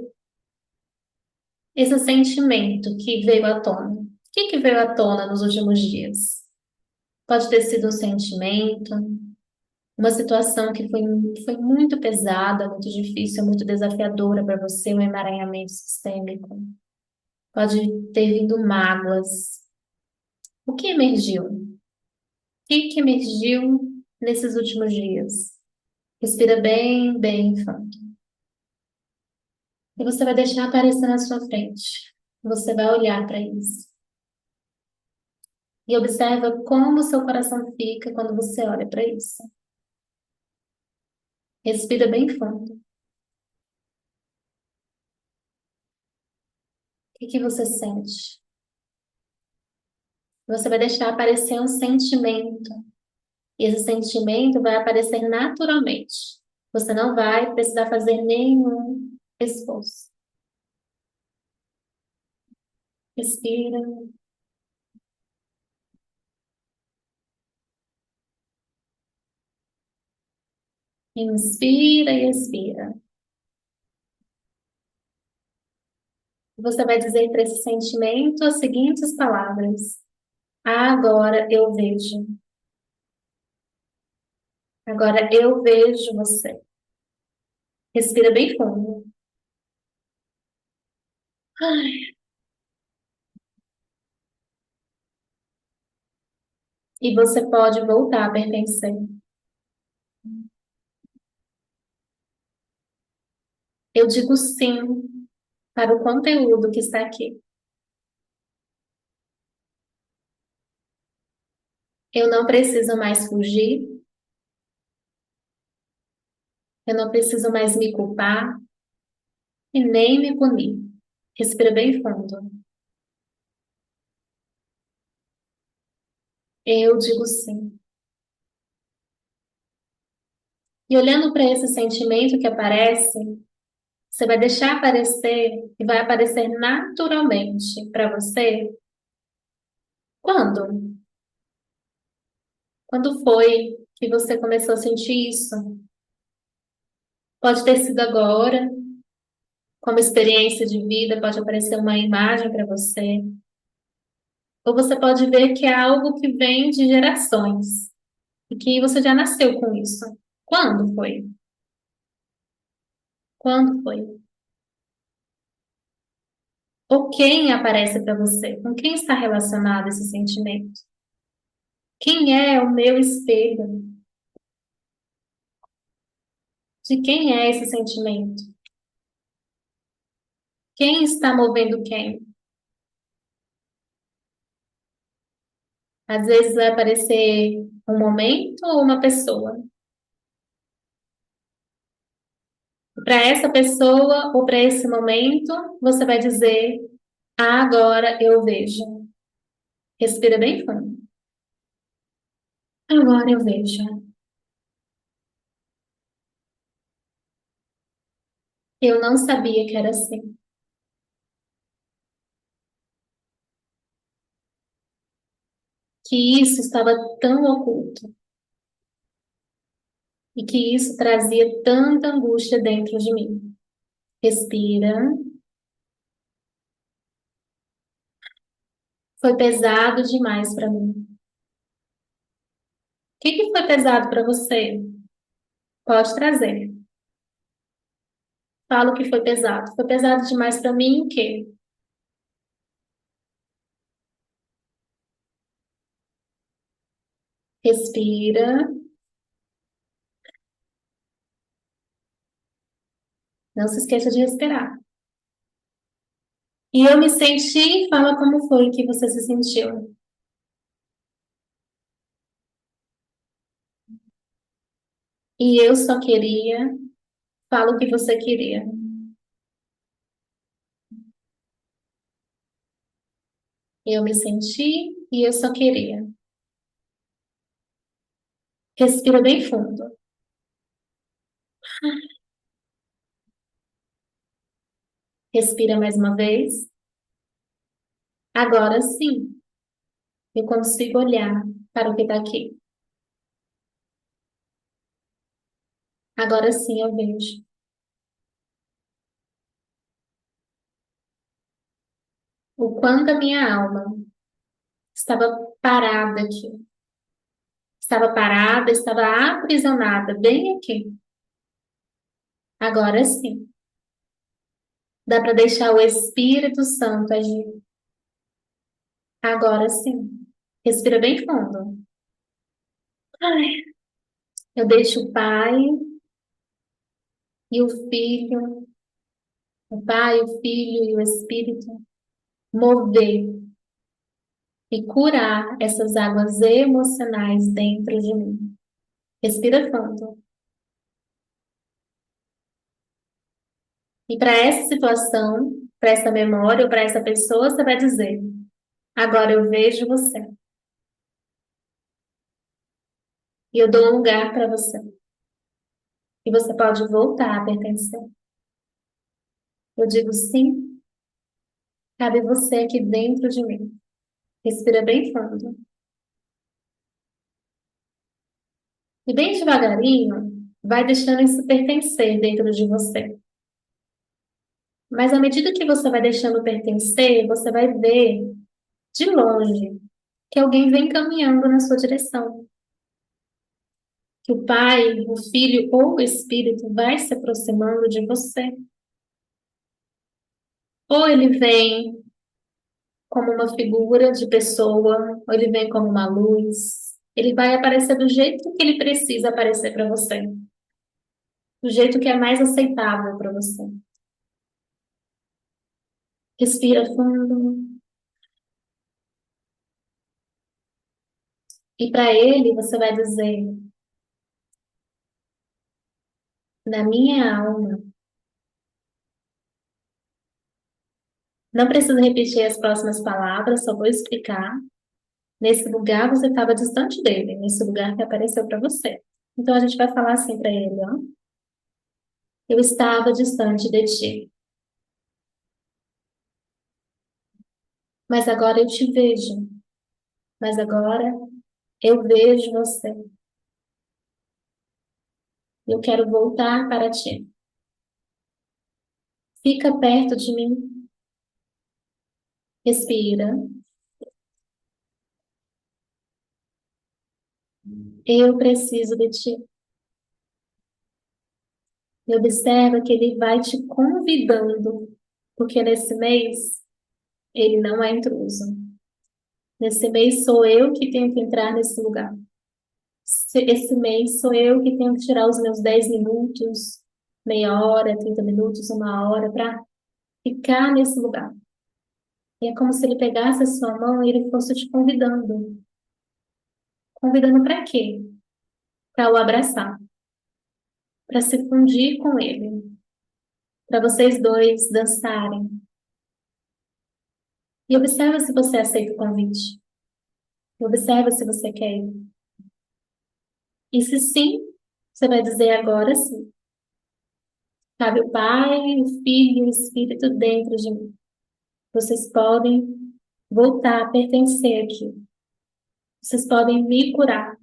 esse sentimento que veio à tona. O que que veio à tona nos últimos dias? Pode ter sido um sentimento, uma situação que foi muito pesada, muito difícil, muito desafiadora para você, um emaranhamento sistêmico. Pode ter vindo mágoas. O que emergiu? O que emergiu nesses últimos dias? Respira bem, bem fundo. E você vai deixar aparecer na sua frente. Você vai olhar para isso. E observa como o seu coração fica quando você olha para isso. Respira bem fundo. O que que você sente? Você vai deixar aparecer um sentimento. E esse sentimento vai aparecer naturalmente. Você não vai precisar fazer nenhum esforço. Respira. Inspira e expira. Você vai dizer para esse sentimento as seguintes palavras: agora eu vejo. Agora eu vejo você. Respira bem fundo. E você pode voltar a pertencer. Eu digo sim para o conteúdo que está aqui. Eu não preciso mais fugir. Eu não preciso mais me culpar e nem me punir. Respira bem fundo. Eu digo sim. E olhando para esse sentimento que aparece, você vai deixar aparecer e vai aparecer naturalmente para você. Quando? Quando foi que você começou a sentir isso? Pode ter sido agora, como experiência de vida, pode aparecer uma imagem para você. Ou você pode ver que é algo que vem de gerações e que você já nasceu com isso. Quando foi? Quando foi? Ou quem aparece para você? Com quem está relacionado esse sentimento? Quem é o meu espelho? De quem é esse sentimento? Quem está movendo quem? Às vezes vai aparecer um momento ou uma pessoa. Para essa pessoa ou para esse momento, você vai dizer: agora eu vejo. Respira bem fundo. Agora eu vejo. Eu não sabia que era assim. Que isso estava tão oculto. E que isso trazia tanta angústia dentro de mim. Respira. Foi pesado demais para mim. O que foi pesado para você? Pode trazer. Fala o que foi pesado. Foi pesado demais para mim o quê? Respira. Não se esqueça de respirar. E eu me senti, fala como foi que você se sentiu. E eu só queria, fala o que você queria. Eu me senti e eu só queria. Respira bem fundo. Respira mais uma vez. Agora sim, eu consigo olhar para o que está aqui. Agora sim eu vejo o quanto a minha alma estava parada aqui. Estava parada, estava aprisionada bem aqui. Agora sim, dá para deixar o Espírito Santo agir. Agora sim. Respira bem fundo. Ai, eu deixo o Pai e o Filho, o Pai, o Filho e o Espírito mover e curar essas águas emocionais dentro de mim. Respira fundo. E para essa situação, para essa memória ou para essa pessoa, você vai dizer: agora eu vejo você. E eu dou um lugar para você. E você pode voltar a pertencer. Eu digo sim, cabe você aqui dentro de mim. Respira bem fundo. E bem devagarinho, vai deixando isso pertencer dentro de você. Mas à medida que você vai deixando pertencer, você vai ver de longe que alguém vem caminhando na sua direção. Que o Pai, o Filho ou o Espírito vai se aproximando de você. Ou ele vem como uma figura de pessoa, ou ele vem como uma luz. Ele vai aparecer do jeito que ele precisa aparecer para você, do jeito que é mais aceitável para você. Respira fundo. E para ele você vai dizer: na minha alma, não precisa repetir as próximas palavras, só vou explicar. Nesse lugar você estava distante dele, nesse lugar que apareceu para você. Então a gente vai falar assim para ele, ó. Eu estava distante de ti, mas agora eu te vejo. Mas agora eu vejo você. Eu quero voltar para ti. Fica perto de mim. Respira. Eu preciso de ti. E observa que ele vai te convidando, porque nesse mês ele não é intruso. Nesse mês sou eu que tenho que entrar nesse lugar. Esse mês sou eu que tenho que tirar os meus 10 minutos, meia hora, 30 minutos, uma hora para ficar nesse lugar. E é como se ele pegasse a sua mão e ele fosse te convidando. Convidando para quê? Para o abraçar, para se fundir com ele, para vocês dois dançarem. E observa se você aceita o convite. Observa se você quer ir. E se sim, você vai dizer agora sim. Cabe o Pai, o Filho e o Espírito dentro de mim. Vocês podem voltar a pertencer aqui. Vocês podem me curar.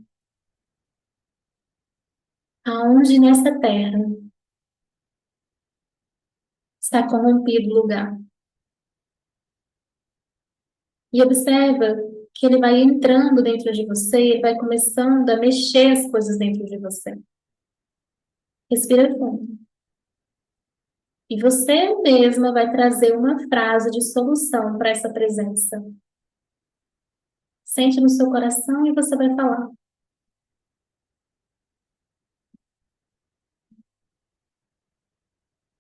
Aonde nessa terra está corrompido o lugar. E observa que ele vai entrando dentro de você, ele vai começando a mexer as coisas dentro de você. Respira fundo. E você mesma vai trazer uma frase de solução para essa presença. Sente no seu coração e você vai falar.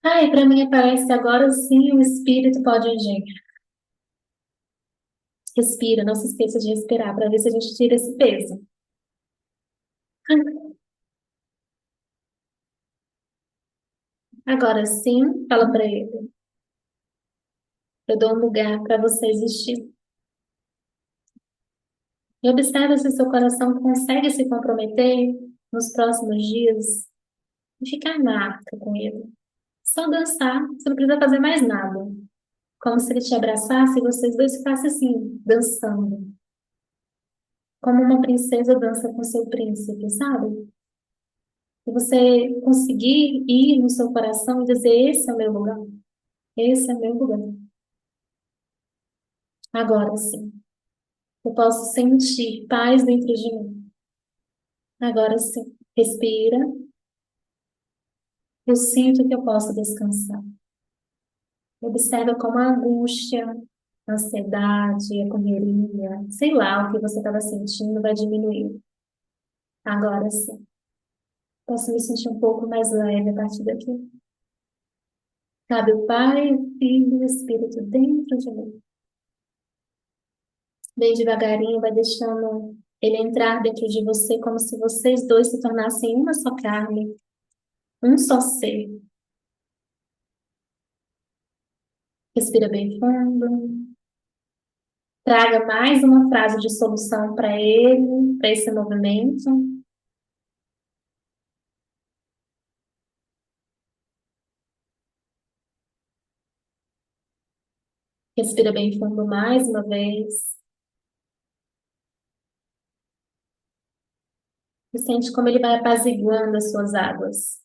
Ai, para mim parece agora sim o espírito pode agir. Respira, não se esqueça de respirar para ver se a gente tira esse peso. Agora sim, fala para ele. Eu dou um lugar para você existir. E observe se seu coração consegue se comprometer nos próximos dias e ficar na arca com ele. Só dançar, você não precisa fazer mais nada. Como se ele te abraçasse e vocês dois ficassem assim, dançando. Como uma princesa dança com seu príncipe, sabe? E você conseguir ir no seu coração e dizer: esse é o meu lugar, esse é o meu lugar. Agora sim, eu posso sentir paz dentro de mim. Agora sim, respira. Eu sinto que eu posso descansar. Observa como a angústia, a ansiedade, a correria, sei lá, o que você estava sentindo vai diminuir. Agora sim, posso me sentir um pouco mais leve a partir daqui. Cabe o Pai, o Filho e o Espírito dentro de mim. Bem devagarinho, vai deixando ele entrar dentro de você como se vocês dois se tornassem uma só carne, um só ser. Respira bem fundo. Traga mais uma frase de solução para ele, para esse movimento. Respira bem fundo mais uma vez. E sente como ele vai apaziguando as suas águas.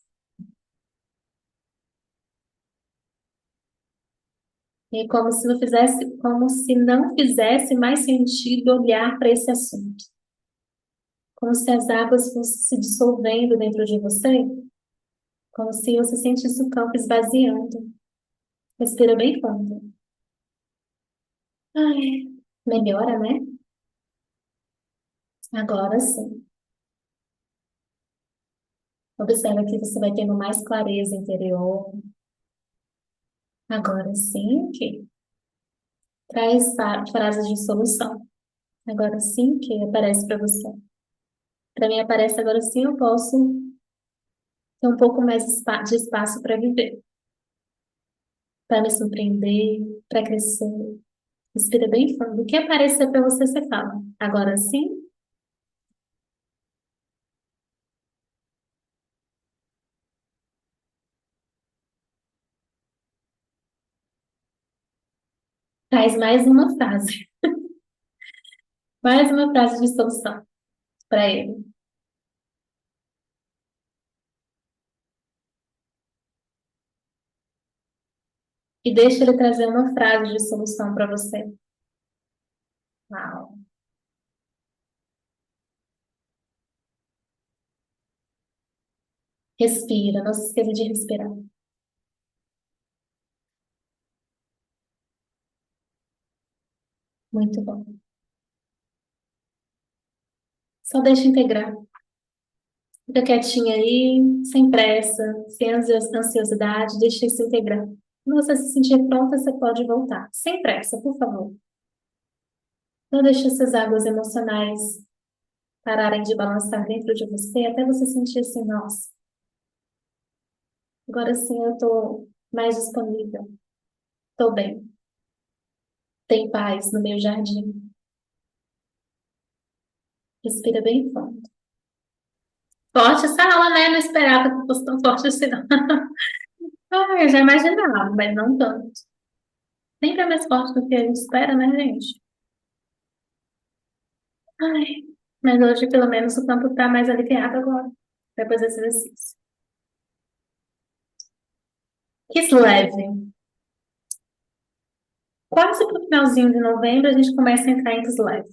E é como se não fizesse mais sentido olhar para esse assunto. Como se as águas fossem se dissolvendo dentro de você. Como se você sentisse o campo esvaziando. Respira bem fundo. Ai, melhora, né? Agora sim. Observa que você vai tendo mais clareza interior. Agora sim, que traz frases de solução. Agora sim que aparece para você. Para mim aparece agora sim, eu posso ter um pouco mais de espaço para viver, para me surpreender, para crescer. Respira bem fundo. O que aparecer para você, você fala. Agora sim, traz mais uma frase de solução para ele. E deixa ele trazer uma frase de solução para você. Uau. Respira, não se esqueça de respirar. Muito bom. Só deixa integrar. Fica quietinha aí, sem pressa, sem ansiosidade, deixa isso integrar. Quando você se sentir pronta, você pode voltar. Sem pressa, por favor. Não deixe essas águas emocionais pararem de balançar dentro de você até você sentir assim, nossa, agora sim eu estou mais disponível, estou bem, tem paz no meu jardim. Respira bem fundo. Forte essa aula, né? Não esperava que fosse tão forte assim, não. Ah, eu já imaginava, mas não tanto. Sempre é mais forte do que a gente espera, né, gente? Ai, mas hoje, pelo menos, o campo tá mais aliviado agora, depois desse exercício. Quis leve. Quase pro finalzinho de novembro, a gente começa a entrar em Kislev.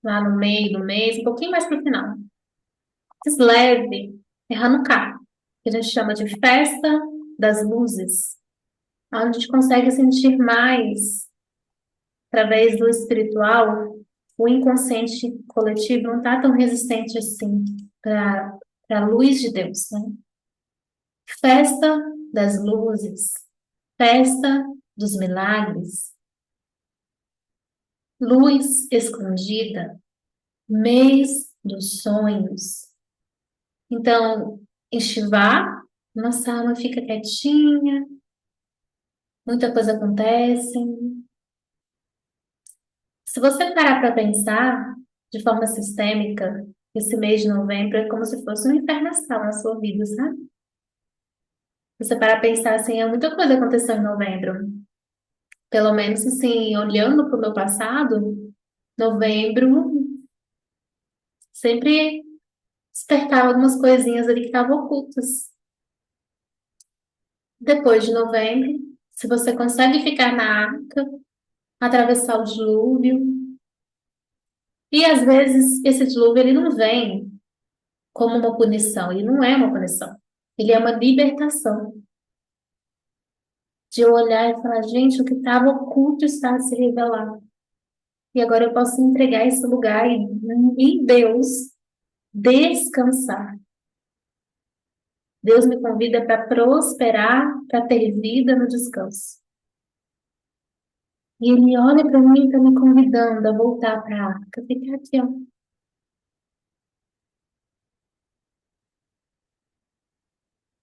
Lá no meio do mês, um pouquinho mais pro final. Kislev é Hanukkah, que a gente chama de Festa das Luzes, onde a gente consegue sentir mais, através do espiritual, o inconsciente coletivo não está tão resistente assim para a luz de Deus, né? Festa das luzes, festa dos milagres, luz escondida, mês dos sonhos. Então, em Shivá, nossa alma fica quietinha, muita coisa acontece. Se você parar para pensar de forma sistêmica, esse mês de novembro é como se fosse um inferno astral na sua vida, sabe? Você parar para pensar assim, muita coisa aconteceu em novembro. Pelo menos assim, olhando para o meu passado, novembro sempre despertava algumas coisinhas ali que estavam ocultas. Depois de novembro, se você consegue ficar na arca, atravessar o dilúvio, e às vezes esse dilúvio ele não vem como uma punição, ele não é uma punição, ele é uma libertação. De eu olhar e falar, gente, o que estava oculto está a se revelar. E agora eu posso entregar esse lugar e, em Deus, descansar. Deus me convida para prosperar, para ter vida no descanso. E Ele olha para mim e está me convidando a voltar para a arca, ficar aqui, ó.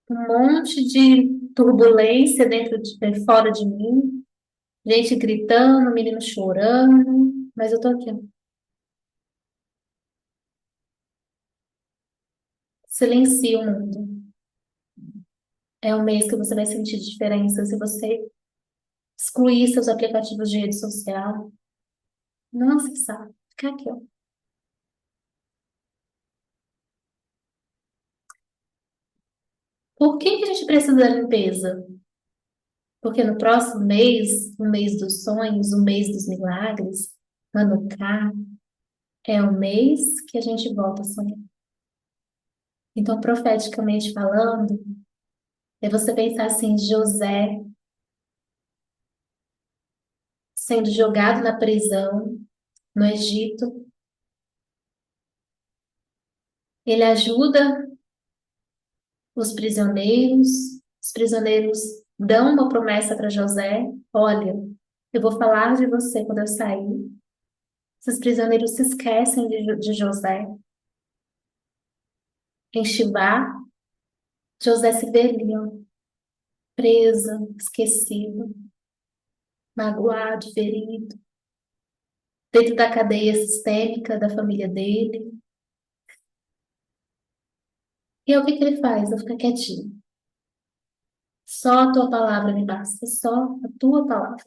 Um monte de turbulência fora de mim, gente gritando, menino chorando, mas eu tô aqui, ó. Silencia o mundo. É um mês que você vai sentir diferença se você excluir seus aplicativos de rede social. Nossa, sabe? Fica aqui, ó. Por que que a gente precisa da limpeza? Porque no próximo mês, o mês dos sonhos, o mês dos milagres, Hanukkah, é o mês que a gente volta a sonhar. Então, profeticamente falando, é você pensar assim, José sendo jogado na prisão no Egito, ele ajuda os prisioneiros dão uma promessa para José: olha, eu vou falar de você quando eu sair. Esses prisioneiros se esquecem de José. Em Shibá, José se vê ali, ó, preso, esquecido, magoado, ferido, dentro da cadeia sistêmica da família dele. E aí, o que que ele faz? Eu ficar quietinho. Só a tua palavra me basta, só a tua palavra.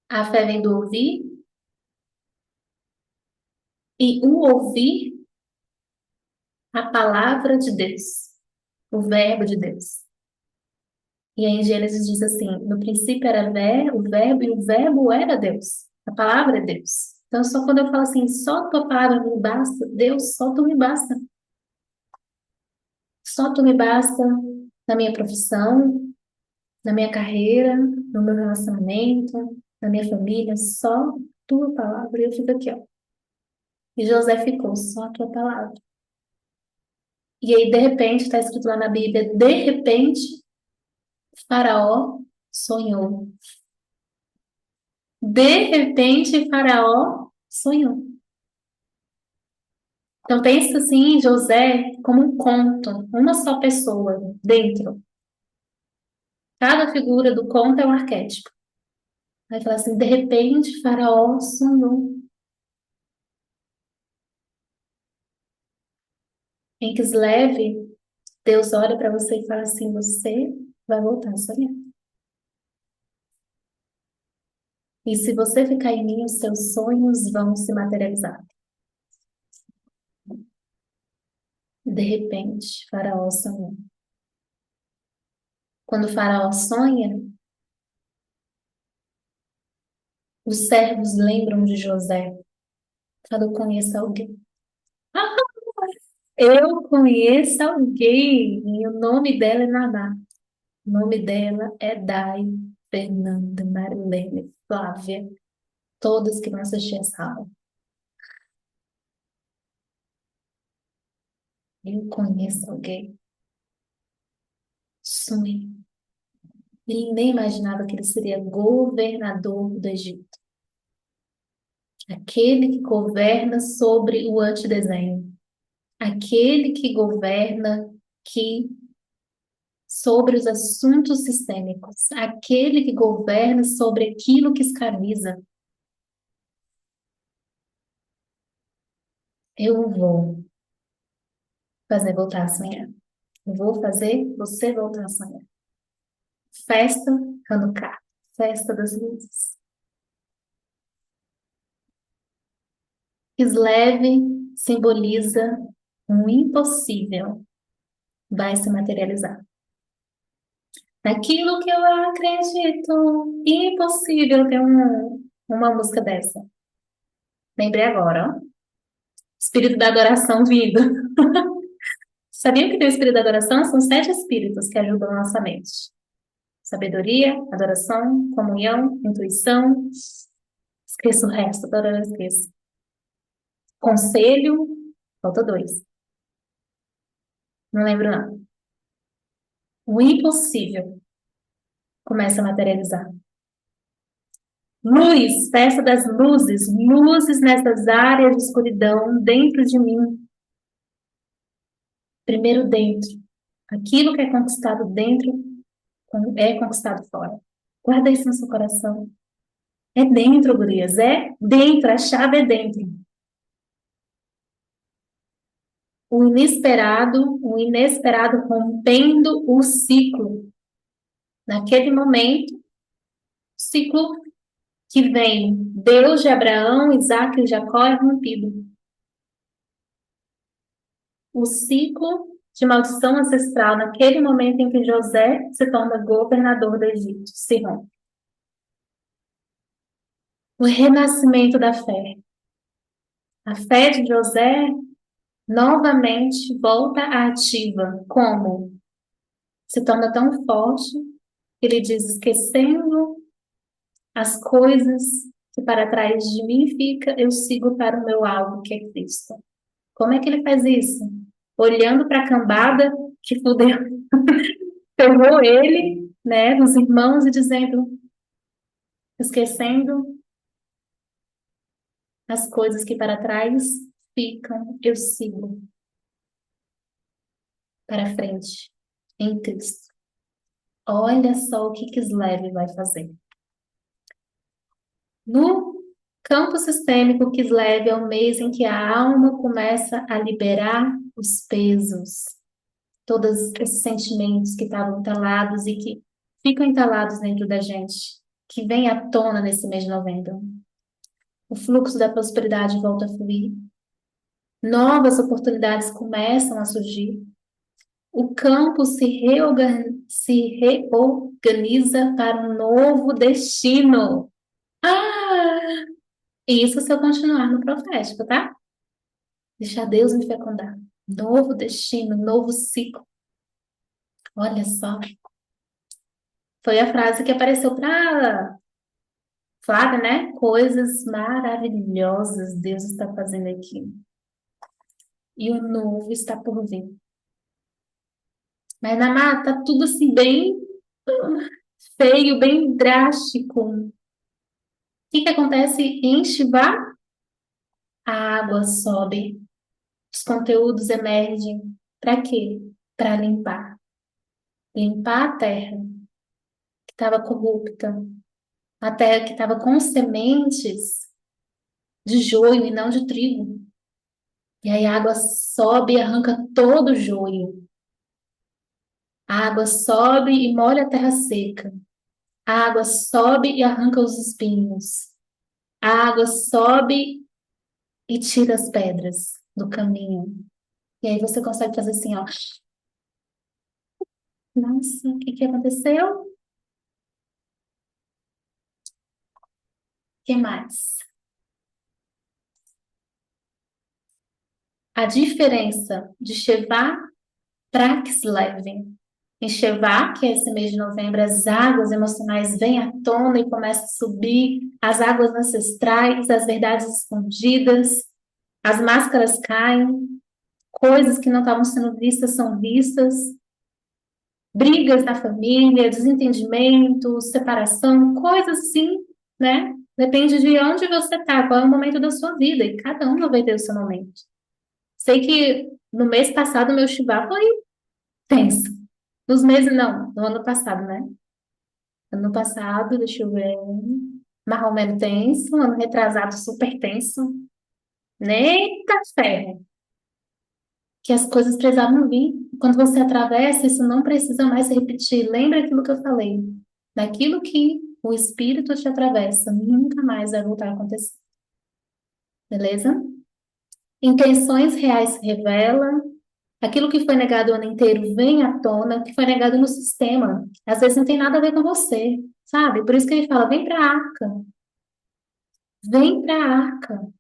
A fé vem do ouvir, e o ouvir a palavra de Deus, o verbo de Deus. E aí em Gênesis diz assim: no princípio era o verbo, e o verbo era Deus. A palavra é Deus. Então, só quando eu falo assim, só a tua palavra me basta, Deus, só tu me basta. Só tu me basta na minha profissão, na minha carreira, no meu relacionamento, na minha família, só tua palavra. E eu fico aqui, ó. E José ficou, só a tua palavra. E aí, de repente, está escrito lá na Bíblia, de repente, Faraó sonhou. De repente, Faraó sonhou. Então, pensa assim, em José como um conto, uma só pessoa dentro. Cada figura do conto é um arquétipo. Vai falar assim, de repente, Faraó sonhou. Em Kislev, Deus olha para você e fala assim, você vai voltar a sonhar. E se você ficar em mim, os seus sonhos vão se materializar. De repente, Faraó sonhou. Quando o Faraó sonha, os servos lembram de José. Fala, eu conheço alguém. Ah, eu conheço alguém. E o nome dela é Naná. O nome dela é Dai, Fernanda, Marilene, Flávia. Todas que vão assistir essa aula. Eu conheço alguém. Sonho. Ele nem imaginava que ele seria governador do Egito. Aquele que governa sobre o antidesenho. Aquele que governa que sobre os assuntos sistêmicos. Aquele que governa sobre aquilo que escraviza. Eu vou fazer voltar a sonhar. Eu vou fazer você voltar a sonhar. Festa Hanukkah. Festa das luzes. Kislev simboliza um impossível vai se materializar. Naquilo que eu acredito, impossível ter uma música dessa. Lembrei agora, ó. Espírito da adoração vindo. Sabia que tem o espírito da adoração? São 7 espíritos que ajudam a nossa mente. Sabedoria, adoração, comunhão, intuição. Esqueço o resto, toda hora eu esqueço. Conselho, falta 2. Não lembro não. O impossível começa a materializar. Luz, festa das luzes, luzes nessas áreas de escuridão dentro de mim. Primeiro dentro. Aquilo que é conquistado dentro é conquistado fora. Guarda isso no seu coração. É dentro, gurias, é dentro, a chave é dentro. O inesperado rompendo o ciclo. Naquele momento, ciclo que vem Deus de Abraão, Isaac e Jacó é rompido. O ciclo de maldição ancestral naquele momento em que José se torna governador do Egito, se rompe. O renascimento da fé. A fé de José novamente volta à ativa. Como? Se torna tão forte que ele diz, esquecendo as coisas que para trás de mim fica, eu sigo para o meu alvo, que é Cristo. Como é que ele faz isso? Olhando para a cambada que fudeu, ferrou ele, né, dos irmãos e dizendo, esquecendo as coisas que para trás ficam, eu sigo para frente em Cristo. Olha só o que Kislev vai fazer. No campo sistêmico, Kislev é o mês em que a alma começa a liberar os pesos, todos esses sentimentos que estavam entalados e que ficam entalados dentro da gente, que vem à tona nesse mês de novembro. O fluxo da prosperidade volta a fluir. Novas oportunidades começam a surgir. O campo se reorganiza para um novo destino. Ah! Isso se eu continuar no profético, tá? Deixar Deus me fecundar. Novo destino, novo ciclo. Olha só. Foi a frase que apareceu para Flávia, né? Coisas maravilhosas Deus está fazendo aqui. E o novo está por vir. Mas na mata, tá tudo assim bem feio, bem drástico. O que acontece em Shivá? A água sobe, os conteúdos emergem. Para quê? Para limpar. Limpar a terra que estava corrupta, a terra que estava com sementes de joio e não de trigo. E aí a água sobe e arranca todo o joio. A água sobe e molha a terra seca. A água sobe e arranca os espinhos. A água sobe e tira as pedras do caminho. E aí você consegue fazer assim, ó. Nossa, o que que aconteceu? O que mais? A diferença de Shevá para Kislev. Em Shevá, que é esse mês de novembro, as águas emocionais vêm à tona e começam a subir, as águas ancestrais, as verdades escondidas, as máscaras caem, coisas que não estavam sendo vistas são vistas, brigas na família, desentendimento, separação, coisas assim, né? Depende de onde você está, qual é o momento da sua vida, e cada um vai ter o seu momento. Sei que no mês passado meu Shivá foi tenso. Nos meses, não, no ano passado, né? Ano passado, deixa eu ver, mais ou menos tenso, ano retrasado super tenso. Nem ferro, que as coisas precisavam vir. Quando você atravessa, isso não precisa mais se repetir. Lembra aquilo que eu falei? Daquilo que o Espírito te atravessa, nunca mais vai voltar a acontecer. Beleza? Intenções reais se revelam. Aquilo que foi negado o ano inteiro vem à tona, que foi negado no sistema. Às vezes não tem nada a ver com você, sabe? Por isso que ele fala: vem para a arca, vem para a arca,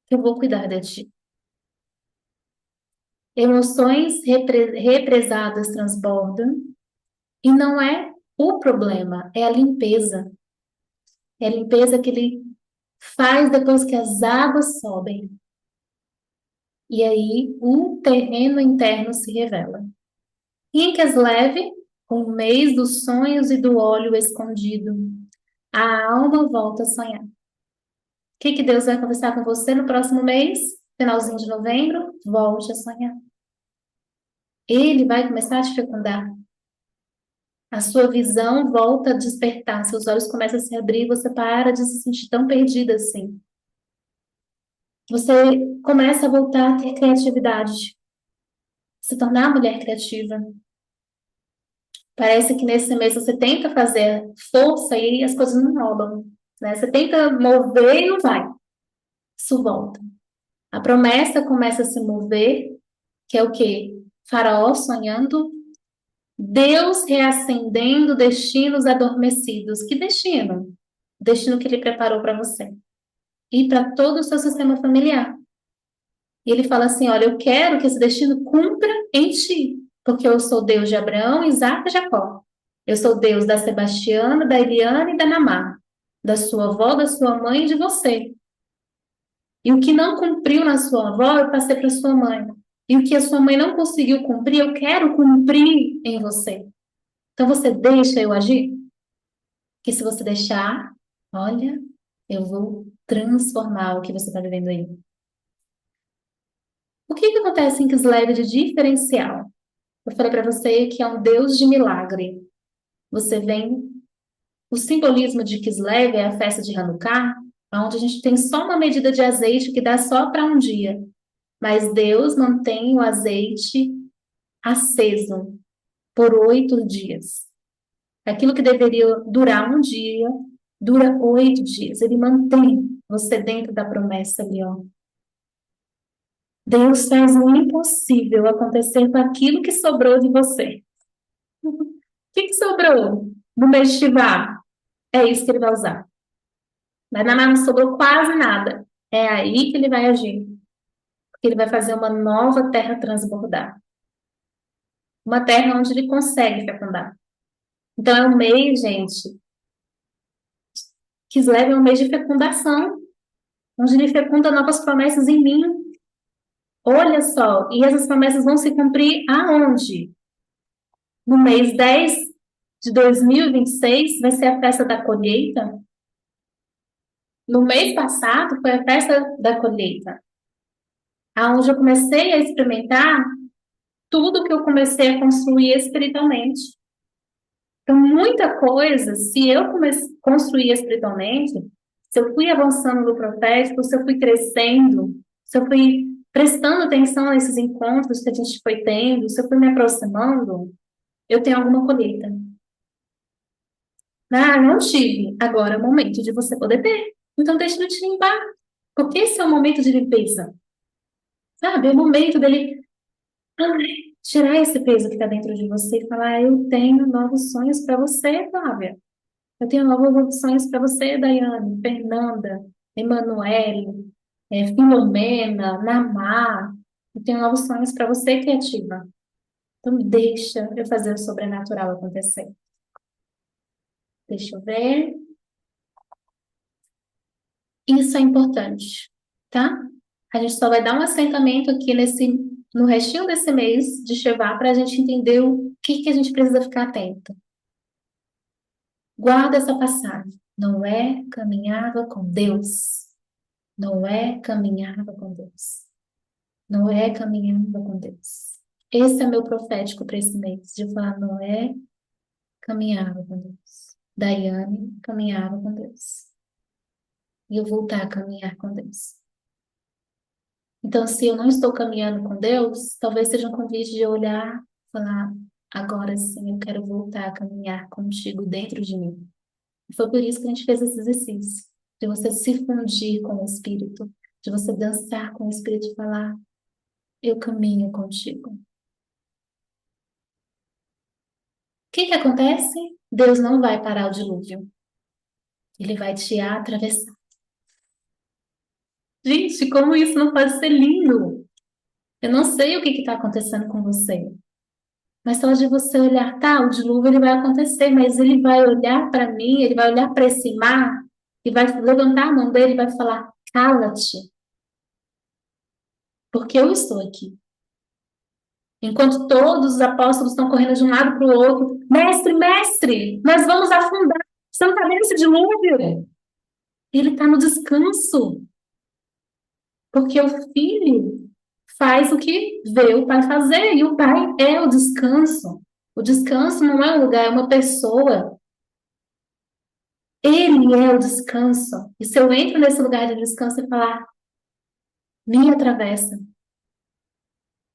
que eu vou cuidar de ti. Emoções represadas transbordam, e não é o problema, é a limpeza. É a limpeza que ele faz depois que as águas sobem. E aí o terreno interno se revela. E em Kislev, o mês dos sonhos e do óleo escondido, a alma volta a sonhar. O que que Deus vai conversar com você no próximo mês? Finalzinho de novembro, volte a sonhar. Ele vai começar a te fecundar. A sua visão volta a despertar, seus olhos começam a se abrir, você para de se sentir tão perdida assim. Você começa a voltar a ter criatividade, se tornar uma mulher criativa. Parece que nesse mês você tenta fazer força e as coisas não rolam, né? Você tenta mover e não vai. Isso volta. A promessa começa a se mover, que é o quê? Faraó sonhando, Deus reacendendo destinos adormecidos. Que destino? O destino que ele preparou para você e para todo o seu sistema familiar. E ele fala assim: olha, eu quero que esse destino cumpra em ti, porque eu sou Deus de Abraão, Isaac e Jacó. Eu sou Deus da Sebastiana, da Eliana e da Namá, da sua avó, da sua mãe e de você. E o que não cumpriu na sua avó, eu passei para sua mãe. E o que a sua mãe não conseguiu cumprir, eu quero cumprir em você. Então você deixa eu agir? Que se você deixar, olha, eu vou transformar o que você está vivendo aí. O que que acontece em Kislev de diferencial? Eu falei para você que é um Deus de milagre. Você vem. O simbolismo de Kislev é a festa de Hanukkah, onde a gente tem só uma medida de azeite que dá só para um dia. Mas Deus mantém o azeite aceso por 8 dias. Aquilo que deveria durar um dia, dura 8 dias. Ele mantém você dentro da promessa ali, ó. Deus faz o impossível acontecer com aquilo que sobrou de você. O que sobrou no mês de Shivá? É isso que ele vai usar. Mas não sobrou quase nada. É aí que ele vai agir. Porque ele vai fazer uma nova terra transbordar. Uma terra onde ele consegue fecundar. Então é um mês, gente, que leva um mês de fecundação, onde ele fecunda novas promessas em mim. Olha só, e essas promessas vão se cumprir aonde? No mês 10 de 2026 vai ser a festa da colheita. No mês passado foi a festa da colheita, aonde eu comecei a experimentar tudo que eu comecei a construir espiritualmente. Então, muita coisa, se eu construir espiritualmente, se eu fui avançando no profético, se eu fui crescendo, se eu fui prestando atenção nesses encontros que a gente foi tendo, se eu fui me aproximando, eu tenho alguma colheita. Ah, não tive. Agora é o momento de você poder ter. Então, deixa eu te limpar. Porque esse é o momento de limpeza. Sabe? É o momento dele ai, tirar esse peso que está dentro de você e falar: eu tenho novos sonhos para você, Flávia. Eu tenho novas opções para você, Daiane, Fernanda, Emanuele, Filomena, Namá. Eu tenho novos sonhos para você, criativa. Então, deixa eu fazer o sobrenatural acontecer. Deixa eu ver. Isso é importante, tá? A gente só vai dar um assentamento aqui no restinho desse mês de Shivá para a gente entender o que a gente precisa ficar atento. Guarda essa passagem. Noé caminhava com Deus. Noé caminhava com Deus. Noé caminhava com Deus. Esse é meu profético para esse mês, de falar Noé caminhava com Deus. Daiane caminhava com Deus. E eu voltar a caminhar com Deus. Então, se eu não estou caminhando com Deus, talvez seja um convite de olhar e falar, agora sim, eu quero voltar a caminhar contigo dentro de mim. E foi por isso que a gente fez esse exercício, de você se fundir com o Espírito, de você dançar com o Espírito e falar, eu caminho contigo. O que acontece? Deus não vai parar o dilúvio. Ele vai te atravessar. Gente, como isso não pode ser lindo? Eu não sei o que está acontecendo com você. Mas só de você olhar, tá, o dilúvio ele vai acontecer, mas ele vai olhar para mim, ele vai olhar para esse mar e vai levantar a mão dele e vai falar: cala-te, porque eu estou aqui. Enquanto todos os apóstolos estão correndo de um lado para o outro, mestre, mestre, nós vamos afundar. Você não está vendo esse dilúvio? Ele está no descanso, porque o filho faz o que vê o pai fazer, e o pai é o descanso. O descanso não é um lugar, é uma pessoa. Ele é o descanso. E se eu entro nesse lugar de descanso e falar, me atravessa.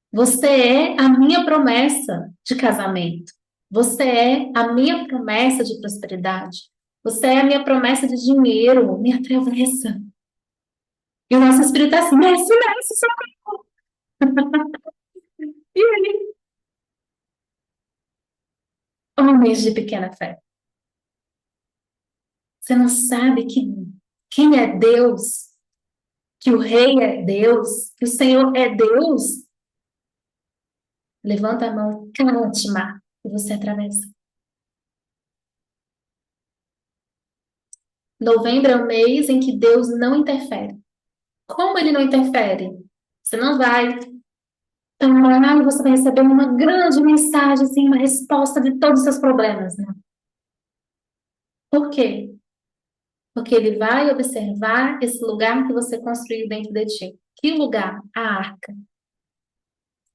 Você é a minha promessa de casamento. Você é a minha promessa de prosperidade. Você é a minha promessa de dinheiro. Me atravessa. E o nosso espírito é assim, mestre, mestre, socorro. E ele, homens de pequena fé. Você não sabe que quem é Deus, que o rei é Deus, que o Senhor é Deus. Levanta a mão, cala-te, mar, e você atravessa. Novembro é o mês em que Deus não interfere. Como ele não interfere? Você não vai e você vai receber uma grande mensagem, assim, uma resposta de todos os seus problemas, né? Por quê? Porque ele vai observar esse lugar que você construiu dentro de ti. Que lugar? A arca.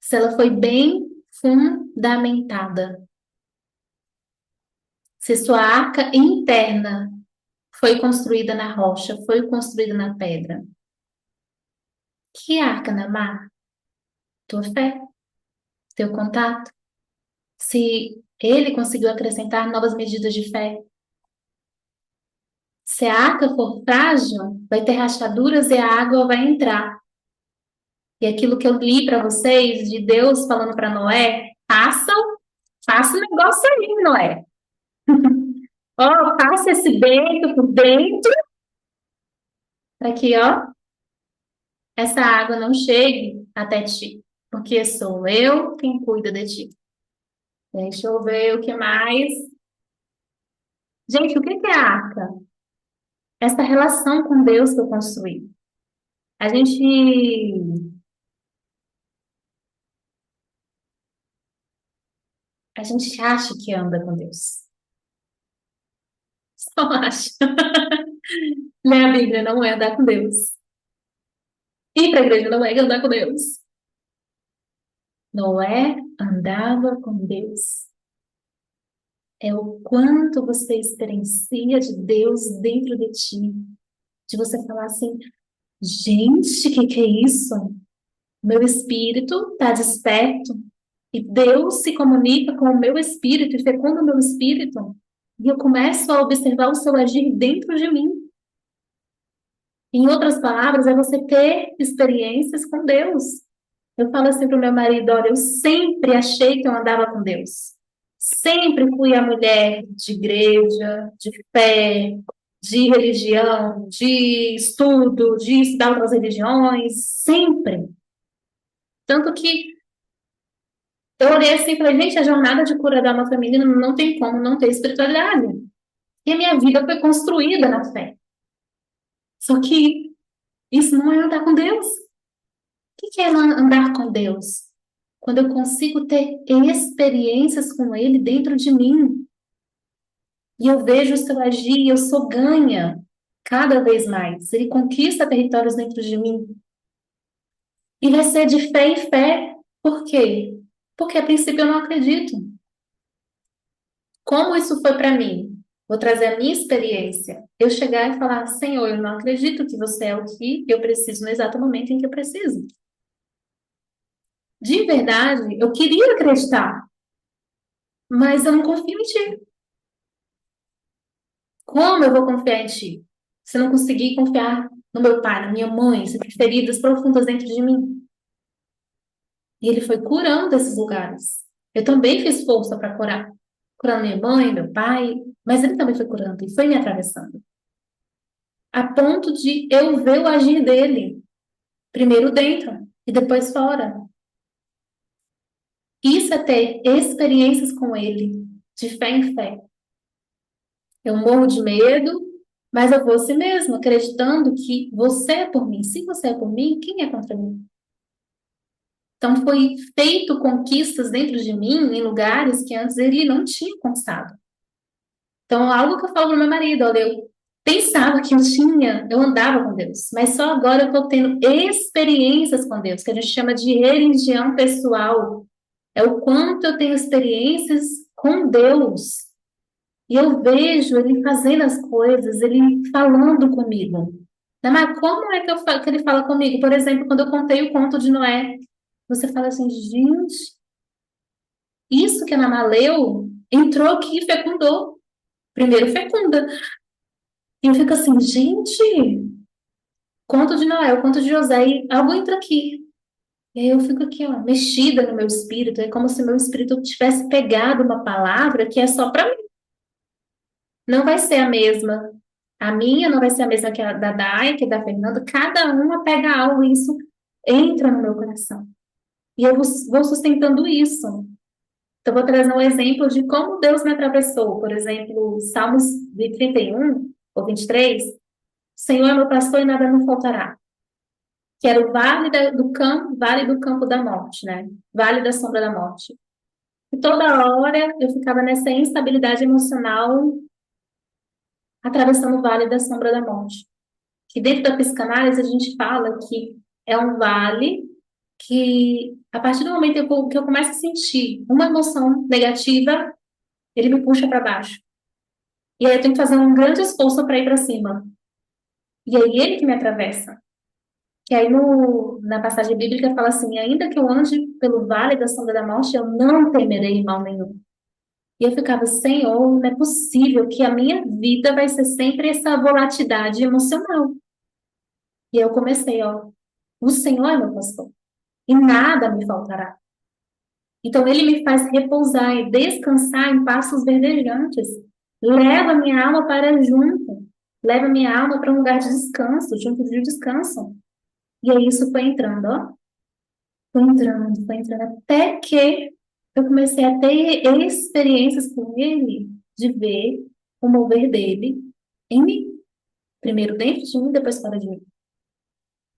Se ela foi bem fundamentada. Se sua arca interna foi construída na rocha, foi construída na pedra. Que arca, Namar? Tua fé, teu contato. Se ele conseguiu acrescentar novas medidas de fé. Se a arca for frágil, vai ter rachaduras e a água vai entrar. E aquilo que eu li para vocês, de Deus falando para Noé, faça o negócio aí, Noé. Ó, faça esse beito por dentro, para que, ó, essa água não chegue até ti. Porque sou eu quem cuida de ti. Deixa eu ver o que mais. Gente, o que é a arca? Essa relação com Deus que eu construí. A gente, a gente acha que anda com Deus. Só acha. Ler a Bíblia não é andar com Deus. Ir para a igreja não é andar com Deus. Noé andava com Deus. é o quanto você experiencia de Deus dentro de ti. De você falar assim, gente, o que é isso? Meu espírito está desperto e Deus se comunica com o meu espírito e fecunda o meu espírito. E eu começo a observar o seu agir dentro de mim. Em outras palavras, é você ter experiências com Deus. Eu falo assim para o meu marido, olha, eu sempre achei que eu andava com Deus. Sempre fui a mulher de igreja, de fé, de religião, de estudo, de estudar outras religiões, sempre. Tanto que eu olhei assim e falei, gente, a jornada de cura da alma feminina não tem como não ter espiritualidade. E a minha vida foi construída na fé. Só que isso não é andar com Deus. O que é andar com Deus? Quando eu consigo ter experiências com Ele dentro de mim. E eu vejo o seu agir e eu sou ganha cada vez mais. Ele conquista territórios dentro de mim. E vai ser de fé em fé. Por quê? Porque a princípio eu não acredito. Como isso foi para mim? Vou trazer a minha experiência. Eu chegar e falar, Senhor, eu não acredito que você é o que eu preciso no exato momento em que eu preciso. De verdade, eu queria acreditar, mas eu não confio em ti. Como eu vou confiar em ti? Se eu não conseguir confiar no meu pai, na minha mãe, se tem feridas profundas dentro de mim. E ele foi curando esses lugares. Eu também fiz força para curar. Curando minha mãe, meu pai, mas ele também foi curando e foi me atravessando. A ponto de eu ver o agir dele, primeiro dentro e depois fora. Isso é ter experiências com ele, de fé em fé. Eu morro de medo, mas eu vou assim mesmo, acreditando que você é por mim. Se você é por mim, quem é contra mim? Então, foi feito conquistas dentro de mim em lugares que antes ele não tinha conquistado. Então, algo que eu falo para meu marido, olha, eu pensava que eu andava com Deus, mas só agora eu estou tendo experiências com Deus, que a gente chama de religião pessoal. É o quanto eu tenho experiências com Deus. E eu vejo ele fazendo as coisas, ele falando comigo. Né, mas como é que, que ele fala comigo? Por exemplo, quando eu contei o conto de Noé, você fala assim, gente, isso que a Naná leu entrou aqui e fecundou. Primeiro fecunda. E eu fico assim, gente, conto de Noé, o conto de José, e algo entra aqui. E aí eu fico aqui, ó, mexida no meu espírito. É como se meu espírito tivesse pegado uma palavra que é só para mim. Não vai ser a mesma. A minha não vai ser a mesma que a da Dai, que é da Fernanda. Cada uma pega algo e isso entra no meu coração. E eu vou sustentando isso. Então, vou trazer um exemplo de como Deus me atravessou. Por exemplo, Salmos de 31 ou 23. Senhor é meu pastor e nada me faltará. Que era o vale do campo da morte, né? Vale da sombra da morte. E toda hora eu ficava nessa instabilidade emocional, atravessando o vale da sombra da morte. Que dentro da psicanálise a gente fala que é um vale que, a partir do momento que eu começo a sentir uma emoção negativa, ele me puxa para baixo. E aí eu tenho que fazer um grande esforço para ir para cima. E aí ele que me atravessa. Que aí na passagem bíblica fala assim, ainda que eu ande pelo vale da sombra da morte, eu não temerei mal nenhum. E eu ficava, Senhor, não é possível que a minha vida vai ser sempre essa volatilidade emocional. E eu comecei, ó, o Senhor é meu pastor e nada me faltará. Então ele me faz repousar e descansar em pastos verdejantes. Leva minha alma para junto. Leva minha alma para um lugar de descanso, junto de descanso. E aí isso foi entrando, ó. Foi entrando, até que eu comecei a ter experiências com ele, de ver o mover dele em mim. Primeiro dentro de mim, depois fora de mim.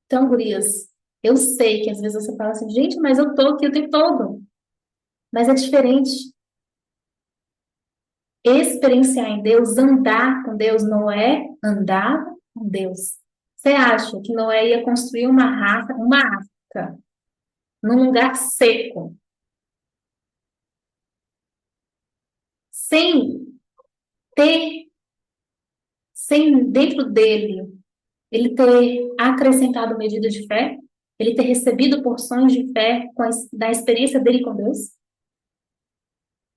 Então, gurias, eu sei que às vezes você fala assim, gente, mas eu tô aqui o tempo todo. Mas é diferente. Experienciar em Deus, andar com Deus, não é andar com Deus. Você acha que Noé ia construir uma arca, num lugar seco, sem ter, sem dentro dele, ele ter acrescentado medida de fé, ele ter recebido porções de fé da experiência dele com Deus?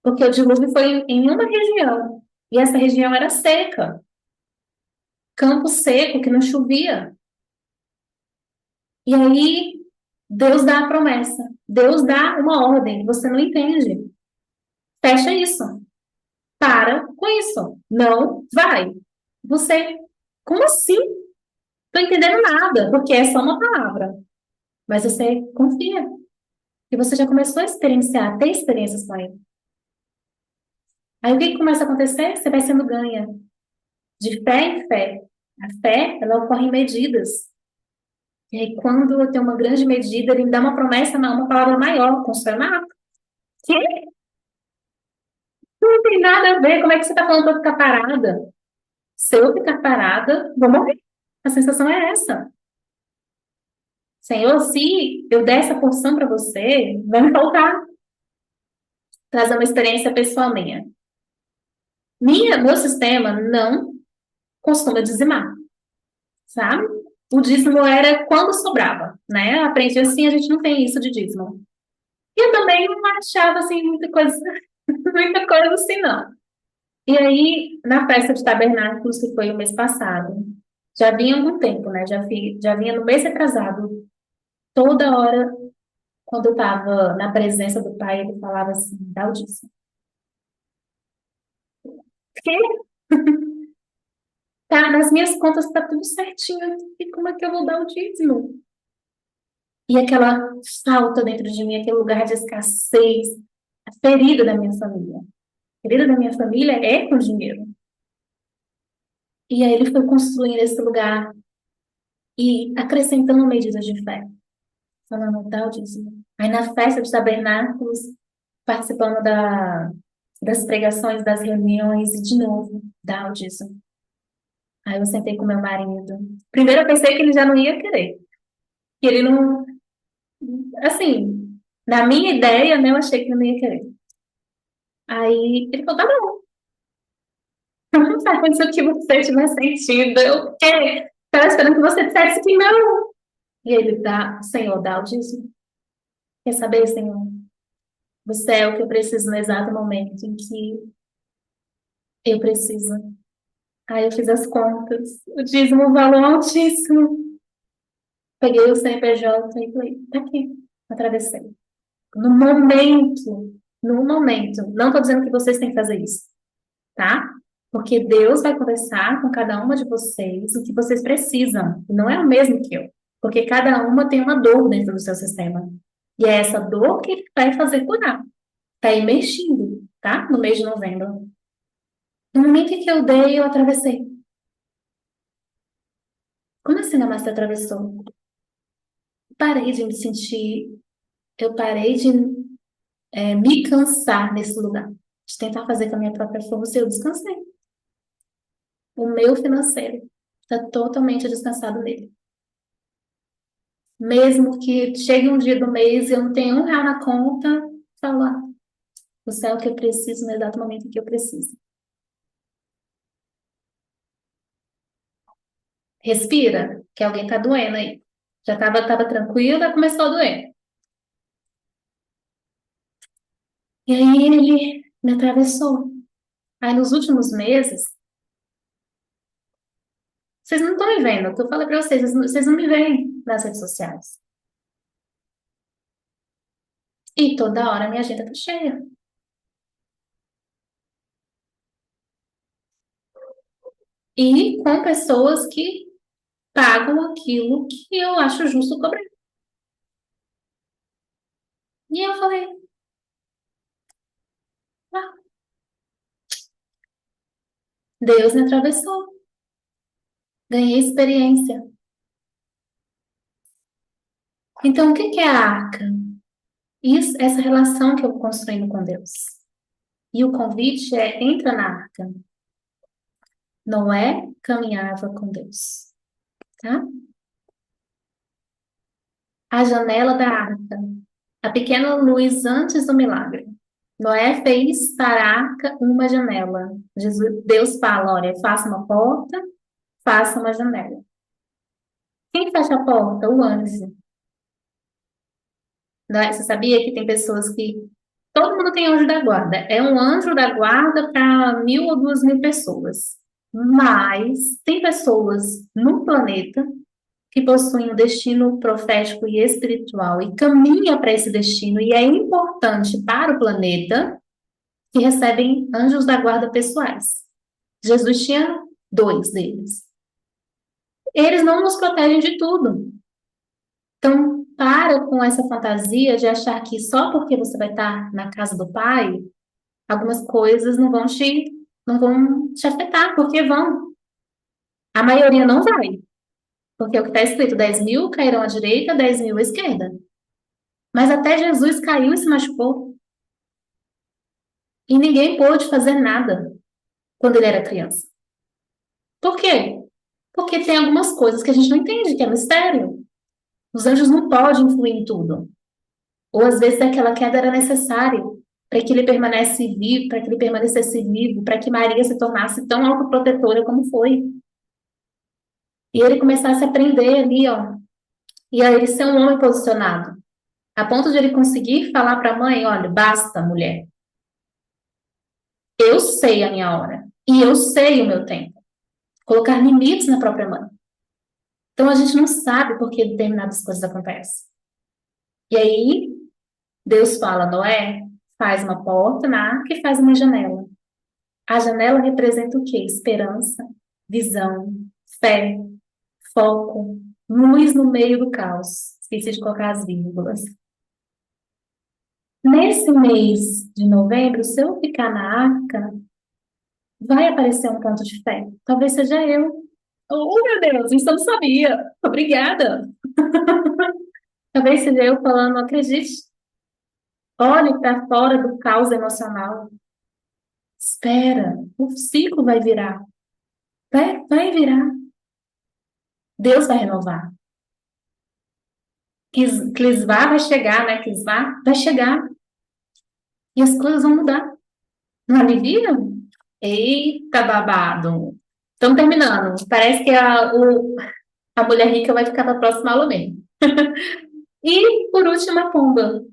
Porque o dilúvio foi em uma região, e essa região era seca, campo seco, que não chovia. E aí, Deus dá a promessa, Deus dá uma ordem, você não entende. Fecha isso, para com isso, não vai. Você, como assim? Não entendendo nada, porque é só uma palavra. Mas você confia. E você já começou a experienciar, a ter experiências com ele. Aí o que que começa a acontecer? Você vai sendo ganha de fé em fé. A fé, ela ocorre em medidas. E aí, quando eu tenho uma grande medida, ele me dá uma promessa, uma palavra maior, constrói uma arca. Que não tem nada a ver. Como é que você está falando para eu ficar parada? Se eu ficar parada, vou morrer. A sensação é essa. Senhor, se eu der essa porção para você, vai me faltar. Trazer uma experiência pessoal minha. Meu sistema não costuma dizimar, sabe? O dízimo era quando sobrava, né? Eu aprendi assim, a gente não tem isso de dízimo. E eu também não achava assim muita coisa, muita coisa assim, não. E aí, na festa de tabernáculos, que foi o mês passado, já vinha há algum tempo, né? Já vinha no mês atrasado, toda hora, quando eu estava na presença do pai, ele falava assim, dá o dízimo. Porque tá, nas minhas contas tá tudo certinho. E como é que eu vou dar o dízimo? E aquela falta dentro de mim, aquele lugar de escassez, a ferida da minha família. A ferida da minha família é com dinheiro. E aí ele foi construindo esse lugar e acrescentando medidas de fé, falando tal disso. Aí na festa dos tabernáculos, participando das pregações, das reuniões, e de novo, tal disso. Aí eu sentei com meu marido. Primeiro eu pensei que ele já não ia querer. Que ele não. Assim, na minha ideia, né, eu achei que ele não ia querer. Aí ele falou: tá bom. Não faz o que você tiver sentido. Eu quero. Estava esperando que você dissesse que não. E ele dá, Senhor, dá o dízimo. Quer saber, Senhor? Você é o que eu preciso no exato momento em que eu preciso. Aí eu fiz as contas. O dízimo valor altíssimo. Peguei o CNPJ e falei, tá aqui. Atravessei. No momento, no momento. Não estou dizendo que vocês têm que fazer isso, tá? Porque Deus vai conversar com cada uma de vocês o que vocês precisam. E não é o mesmo que eu. Porque cada uma tem uma dor dentro do seu sistema. E é essa dor que ele vai fazer curar. Tá aí mexendo, tá? No mês de novembro. No momento em que eu dei, eu atravessei. Como assim, Namastê atravessou? Parei de me sentir, eu parei de me cansar nesse lugar. De tentar fazer com a minha própria força, eu descansei. O meu financeiro está totalmente descansado nele. Mesmo que chegue um dia do mês e eu não tenha R$ 1 na conta, falo, você é o que eu preciso no exato momento em que eu preciso. Respira, que alguém está doendo aí. Já estava tranquila, começou a doer. E aí ele me atravessou. Aí nos últimos meses, vocês não estão me vendo, o que eu falei para vocês, vocês não me veem nas redes sociais. E toda hora minha agenda tá cheia. E com pessoas que pagam aquilo que eu acho justo cobrar. E eu falei, ah, Deus me atravessou. Ganhei experiência. Então, o que que é a arca? Isso, essa relação que eu vou construindo com Deus. E o convite é, entra na arca. Noé caminhava com Deus, tá? A janela da arca, a pequena luz antes do milagre. Noé fez para a arca uma janela. Deus fala, olha, faça uma porta, faça uma janela. Quem fecha a porta? O anjo. Você sabia que tem pessoas que... Todo mundo tem anjo da guarda. É um anjo da guarda para 1.000 ou 2.000 pessoas. Mas tem pessoas no planeta que possuem um destino profético e espiritual e caminha para esse destino e é importante para o planeta que recebem anjos da guarda pessoais. Jesus tinha 2 deles. Eles não nos protegem de tudo. Então, para com essa fantasia de achar que só porque você vai estar na casa do Pai, algumas coisas não vão te afetar, porque vão. A maioria não vai, porque é o que está escrito, 10.000 cairão à direita, 10.000 à esquerda. Mas até Jesus caiu e se machucou. E ninguém pôde fazer nada quando ele era criança. Por quê? Porque tem algumas coisas que a gente não entende, que é mistério. Os anjos não podem influir em tudo. Ou às vezes aquela queda era necessária para que ele permanecesse vivo, para que ele permanecesse vivo, para que Maria se tornasse tão autoprotetora como foi. E ele começasse a aprender ali, ó, e a ele ser um homem posicionado, a ponto de ele conseguir falar para a mãe, olha, basta, mulher. Eu sei a minha hora e eu sei o meu tempo. Colocar limites na própria mãe. Então a gente não sabe por que determinadas coisas acontecem. E aí Deus fala, Noé, faz uma porta na arca e faz uma janela. A janela representa o quê? Esperança, visão, fé, foco, luz no meio do caos. Esqueci de colocar as vírgulas. Nesse mês de novembro, se eu ficar na arca, vai aparecer um ponto de fé. Talvez seja eu. Oh, meu Deus, isso eu não sabia. Obrigada. Talvez seja eu falando, acredite. Olhe para fora do caos emocional. Espera, o ciclo vai virar. Vai virar. Deus vai renovar. Clisvá vai chegar, né? Clisvá vai chegar. E as coisas vão mudar. Não aliviam? Eita, babado. Estamos terminando. Parece que a mulher rica vai ficar na próxima aula mesmo. E, por último, a pomba.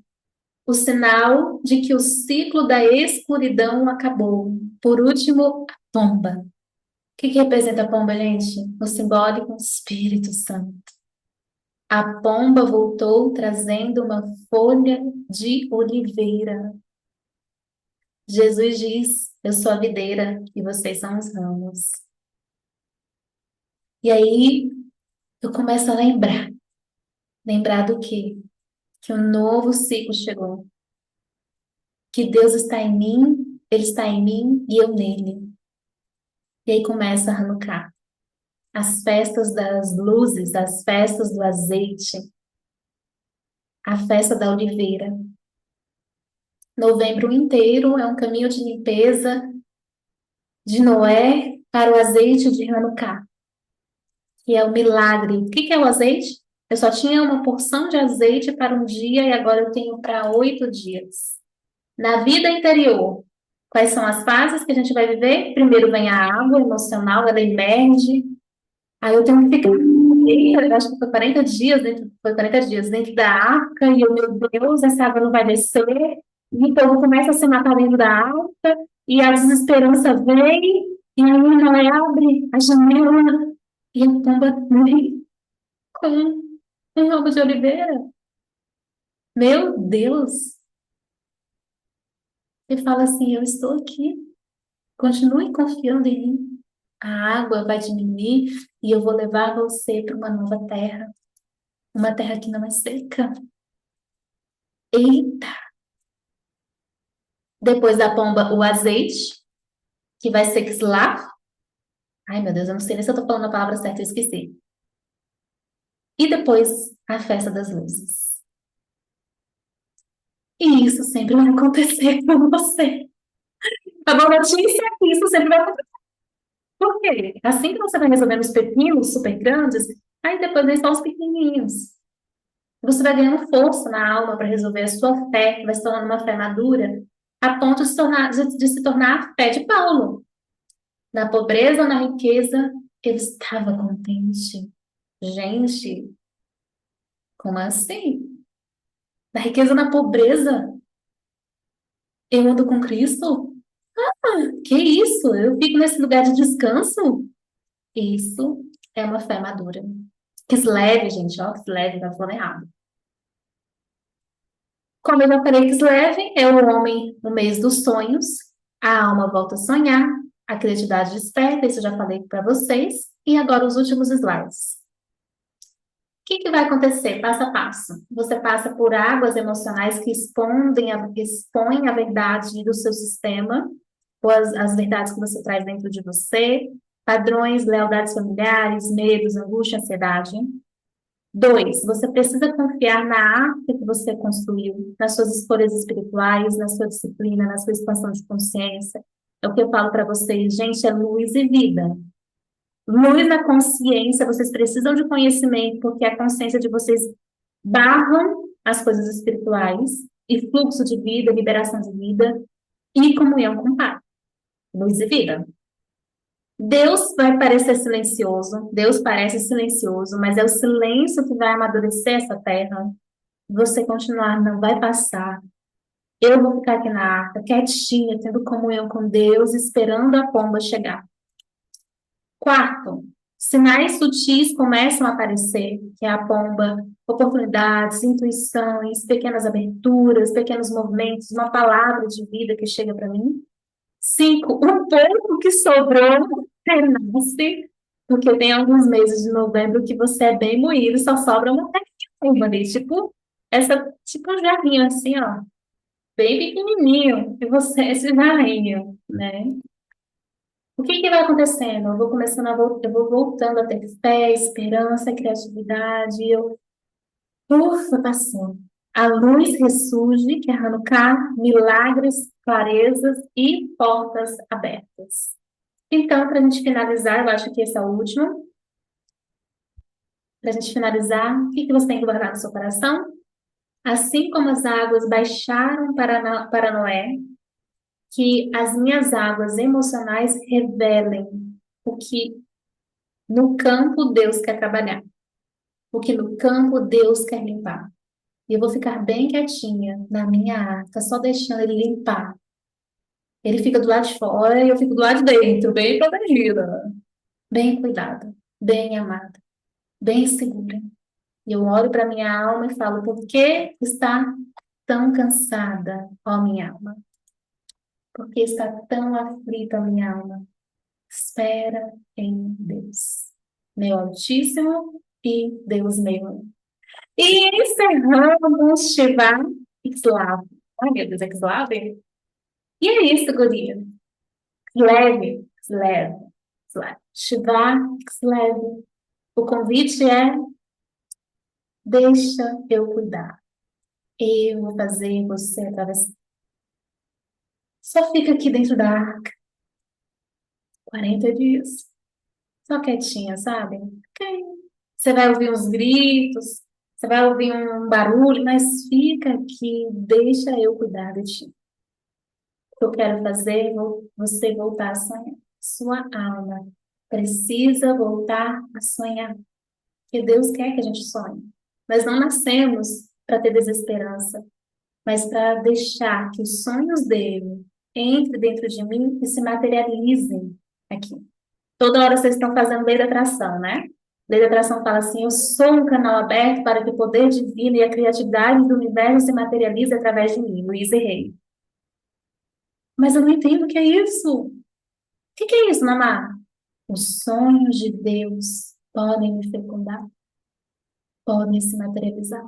O sinal de que o ciclo da escuridão acabou. Por último, a pomba. O que representa a pomba, gente? O simbólico Espírito Santo. A pomba voltou trazendo uma folha de oliveira. Jesus diz: eu sou a videira e vocês são os ramos. E aí eu começo a lembrar. Lembrar do quê? Que o novo ciclo chegou. Que Deus está em mim, Ele está em mim e eu nele. E aí começa a Hanukkah. As festas das luzes, as festas do azeite, a festa da oliveira. Novembro inteiro é um caminho de limpeza de Noé para o azeite de Hanukkah, que é o milagre. O que é o azeite? Eu só tinha uma porção de azeite para um dia e agora eu tenho para 8 dias. Na vida interior, quais são as fases que a gente vai viver? Primeiro vem a água emocional, ela emerge. Aí eu tenho que ficar, eu acho que foi 40 dias dentro da arca, e eu, meu Deus, essa água não vai descer. E o povo começa a se matar dentro da arca, e a desesperança vem, e aí não abre a janela, e a pomba vem com um ramo de oliveira. Meu Deus! Ele fala assim: eu estou aqui, continue confiando em mim. A água vai diminuir e eu vou levar você para uma terra que não é seca. Eita! Depois da pomba, o azeite, que vai ser Kislev. Ai, meu Deus, eu não sei nem se eu estou falando a palavra certa, eu esqueci. E depois, a festa das luzes. E isso sempre vai acontecer com você. A boa notícia é que isso sempre vai acontecer. Por quê? Assim que você vai resolvendo os pepinos super grandes, aí depois vem só os pequenininhos. Você vai ganhando força na alma para resolver a sua fé, que vai se tornando uma fé madura. a ponto de se tornar a fé de Paulo. Na pobreza ou na riqueza, ele estava contente. Gente, como assim? Na riqueza ou na pobreza, eu ando com Cristo? Que isso? Eu fico nesse lugar de descanso? Isso é uma fé madura. Kislev, gente, ó, Kislev, tá falando errado. Como eu já falei, Kislev é o homem no mês dos sonhos, a alma volta a sonhar, a criatividade desperta, isso eu já falei para vocês. E agora os últimos slides. O que que vai acontecer passo a passo? Você passa por águas emocionais que expõem a verdade do seu sistema, ou as verdades que você traz dentro de você, padrões, lealdades familiares, medos, angústia, ansiedade. Dois, você precisa confiar na arte que você construiu, nas suas escolhas espirituais, na sua disciplina, na sua expansão de consciência. É o que eu falo para vocês, gente, é luz e vida. Luz na consciência, vocês precisam de conhecimento, porque a consciência de vocês barram as coisas espirituais e fluxo de vida, liberação de vida e comunhão com o Pai. Luz e vida. Deus vai parecer silencioso, Deus parece silencioso, mas é o silêncio que vai amadurecer essa terra. Você continuar, não vai passar. Eu vou ficar aqui na arca, quietinha, tendo comunhão com Deus, esperando a pomba chegar. Quarto, sinais sutis começam a aparecer, que é a pomba, oportunidades, intuições, pequenas aberturas, pequenos movimentos, uma palavra de vida que chega para mim. Cinco, o pouco que sobrou renasce, porque tem alguns meses de novembro que você é bem moído, só sobra uma terrinha ali, tipo um jarrinho assim, ó, bem pequenininho, e você é esse jarrinho, né? O que que vai acontecendo? Eu vou voltando a ter fé, esperança, criatividade, ufa, passou. A luz ressurge, que é Hanukkah, milagres, clarezas e portas abertas. Então, para a gente finalizar, eu acho que esse é o último. Para a gente finalizar, o que que você tem que guardar no seu coração? Assim como as águas baixaram para Noé, que as minhas águas emocionais revelem o que no campo Deus quer trabalhar, o que no campo Deus quer limpar. E eu vou ficar bem quietinha na minha arca, só deixando ele limpar. Ele fica do lado de fora e eu fico do lado de dentro, bem protegida, bem cuidada, bem amada, bem segura. E eu olho para minha alma e falo: por que está tão cansada, ó minha alma? Por que está tão aflita, minha alma? Espera em Deus, meu Altíssimo e Deus meu. E encerramos Shiva Xlav. Ai, meu Deus, é Xlav? E é isso, guria. Leve, leve, leve. Shiva leve. O convite é: deixa eu cuidar. Eu vou fazer você atravessar. Só fica aqui dentro da arca 40 dias. Só quietinha, sabe? Ok. Você vai ouvir uns gritos, você vai ouvir um barulho, mas fica aqui, deixa eu cuidar de ti. O que eu quero fazer é você voltar a sonhar. Sua alma precisa voltar a sonhar. Porque Deus quer que a gente sonhe. Nós não nascemos para ter desesperança, mas para deixar que os sonhos dele entrem dentro de mim e se materializem aqui. Toda hora vocês estão fazendo lei da atração, né? Lei da atração fala assim: eu sou um canal aberto para que o poder divino e a criatividade do universo se materialize através de mim, Luiz Rei. Mas eu não entendo o que é isso. O que é isso, mamá? Os sonhos de Deus podem me fecundar, podem se materializar.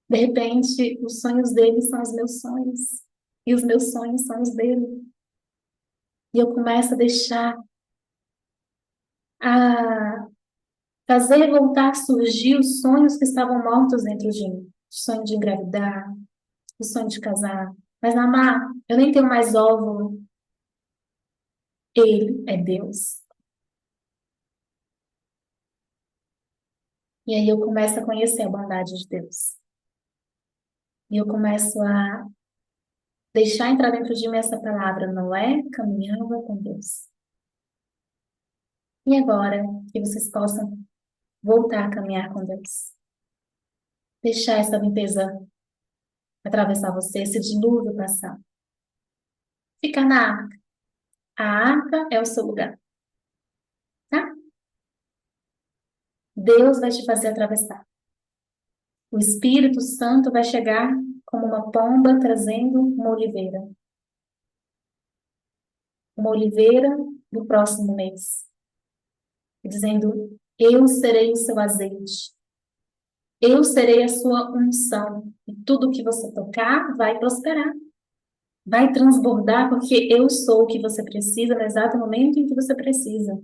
De repente, os sonhos dele são os meus sonhos, e os meus sonhos são os dele. E eu começo a deixar, a fazer voltar a surgir os sonhos que estavam mortos dentro de mim. O sonho de engravidar, o sonho de casar. Mas, mamá, eu nem tenho mais óvulo. Ele é Deus. E aí eu começo a conhecer a bondade de Deus. E eu começo a Deixar entrar dentro de mim essa palavra, Noé caminhava com Deus. E agora que vocês possam voltar a caminhar com Deus. Deixar essa limpeza atravessar você, esse dilúvio passar. Ficar na arca. A arca é o seu lugar, tá? Deus vai te fazer atravessar. O Espírito Santo vai chegar como uma pomba trazendo uma oliveira. Uma oliveira do próximo mês. Dizendo, eu serei o seu azeite. Eu serei a sua unção. E tudo que você tocar vai prosperar. Vai transbordar porque eu sou o que você precisa no exato momento em que você precisa.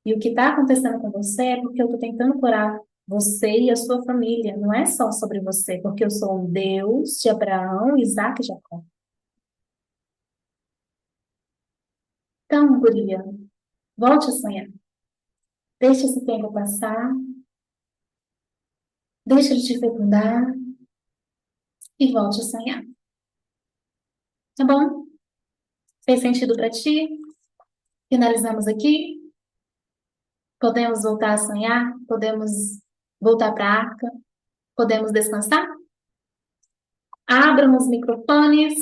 E o que está acontecendo com você é porque eu estou tentando curar você e a sua família. Não é só sobre você, porque eu sou um Deus de Abraão, Isaac e Jacó. Então, guria, volte a sonhar. Deixe esse tempo passar. Deixe ele te fecundar e volte a sonhar. Tá bom? Fez sentido para ti? Finalizamos aqui. Podemos voltar a sonhar? Podemos voltar para a arca? Podemos descansar? Abram os microfones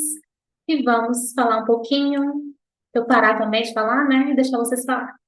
e vamos falar um pouquinho. Eu parar também de falar, né? E deixar vocês falar.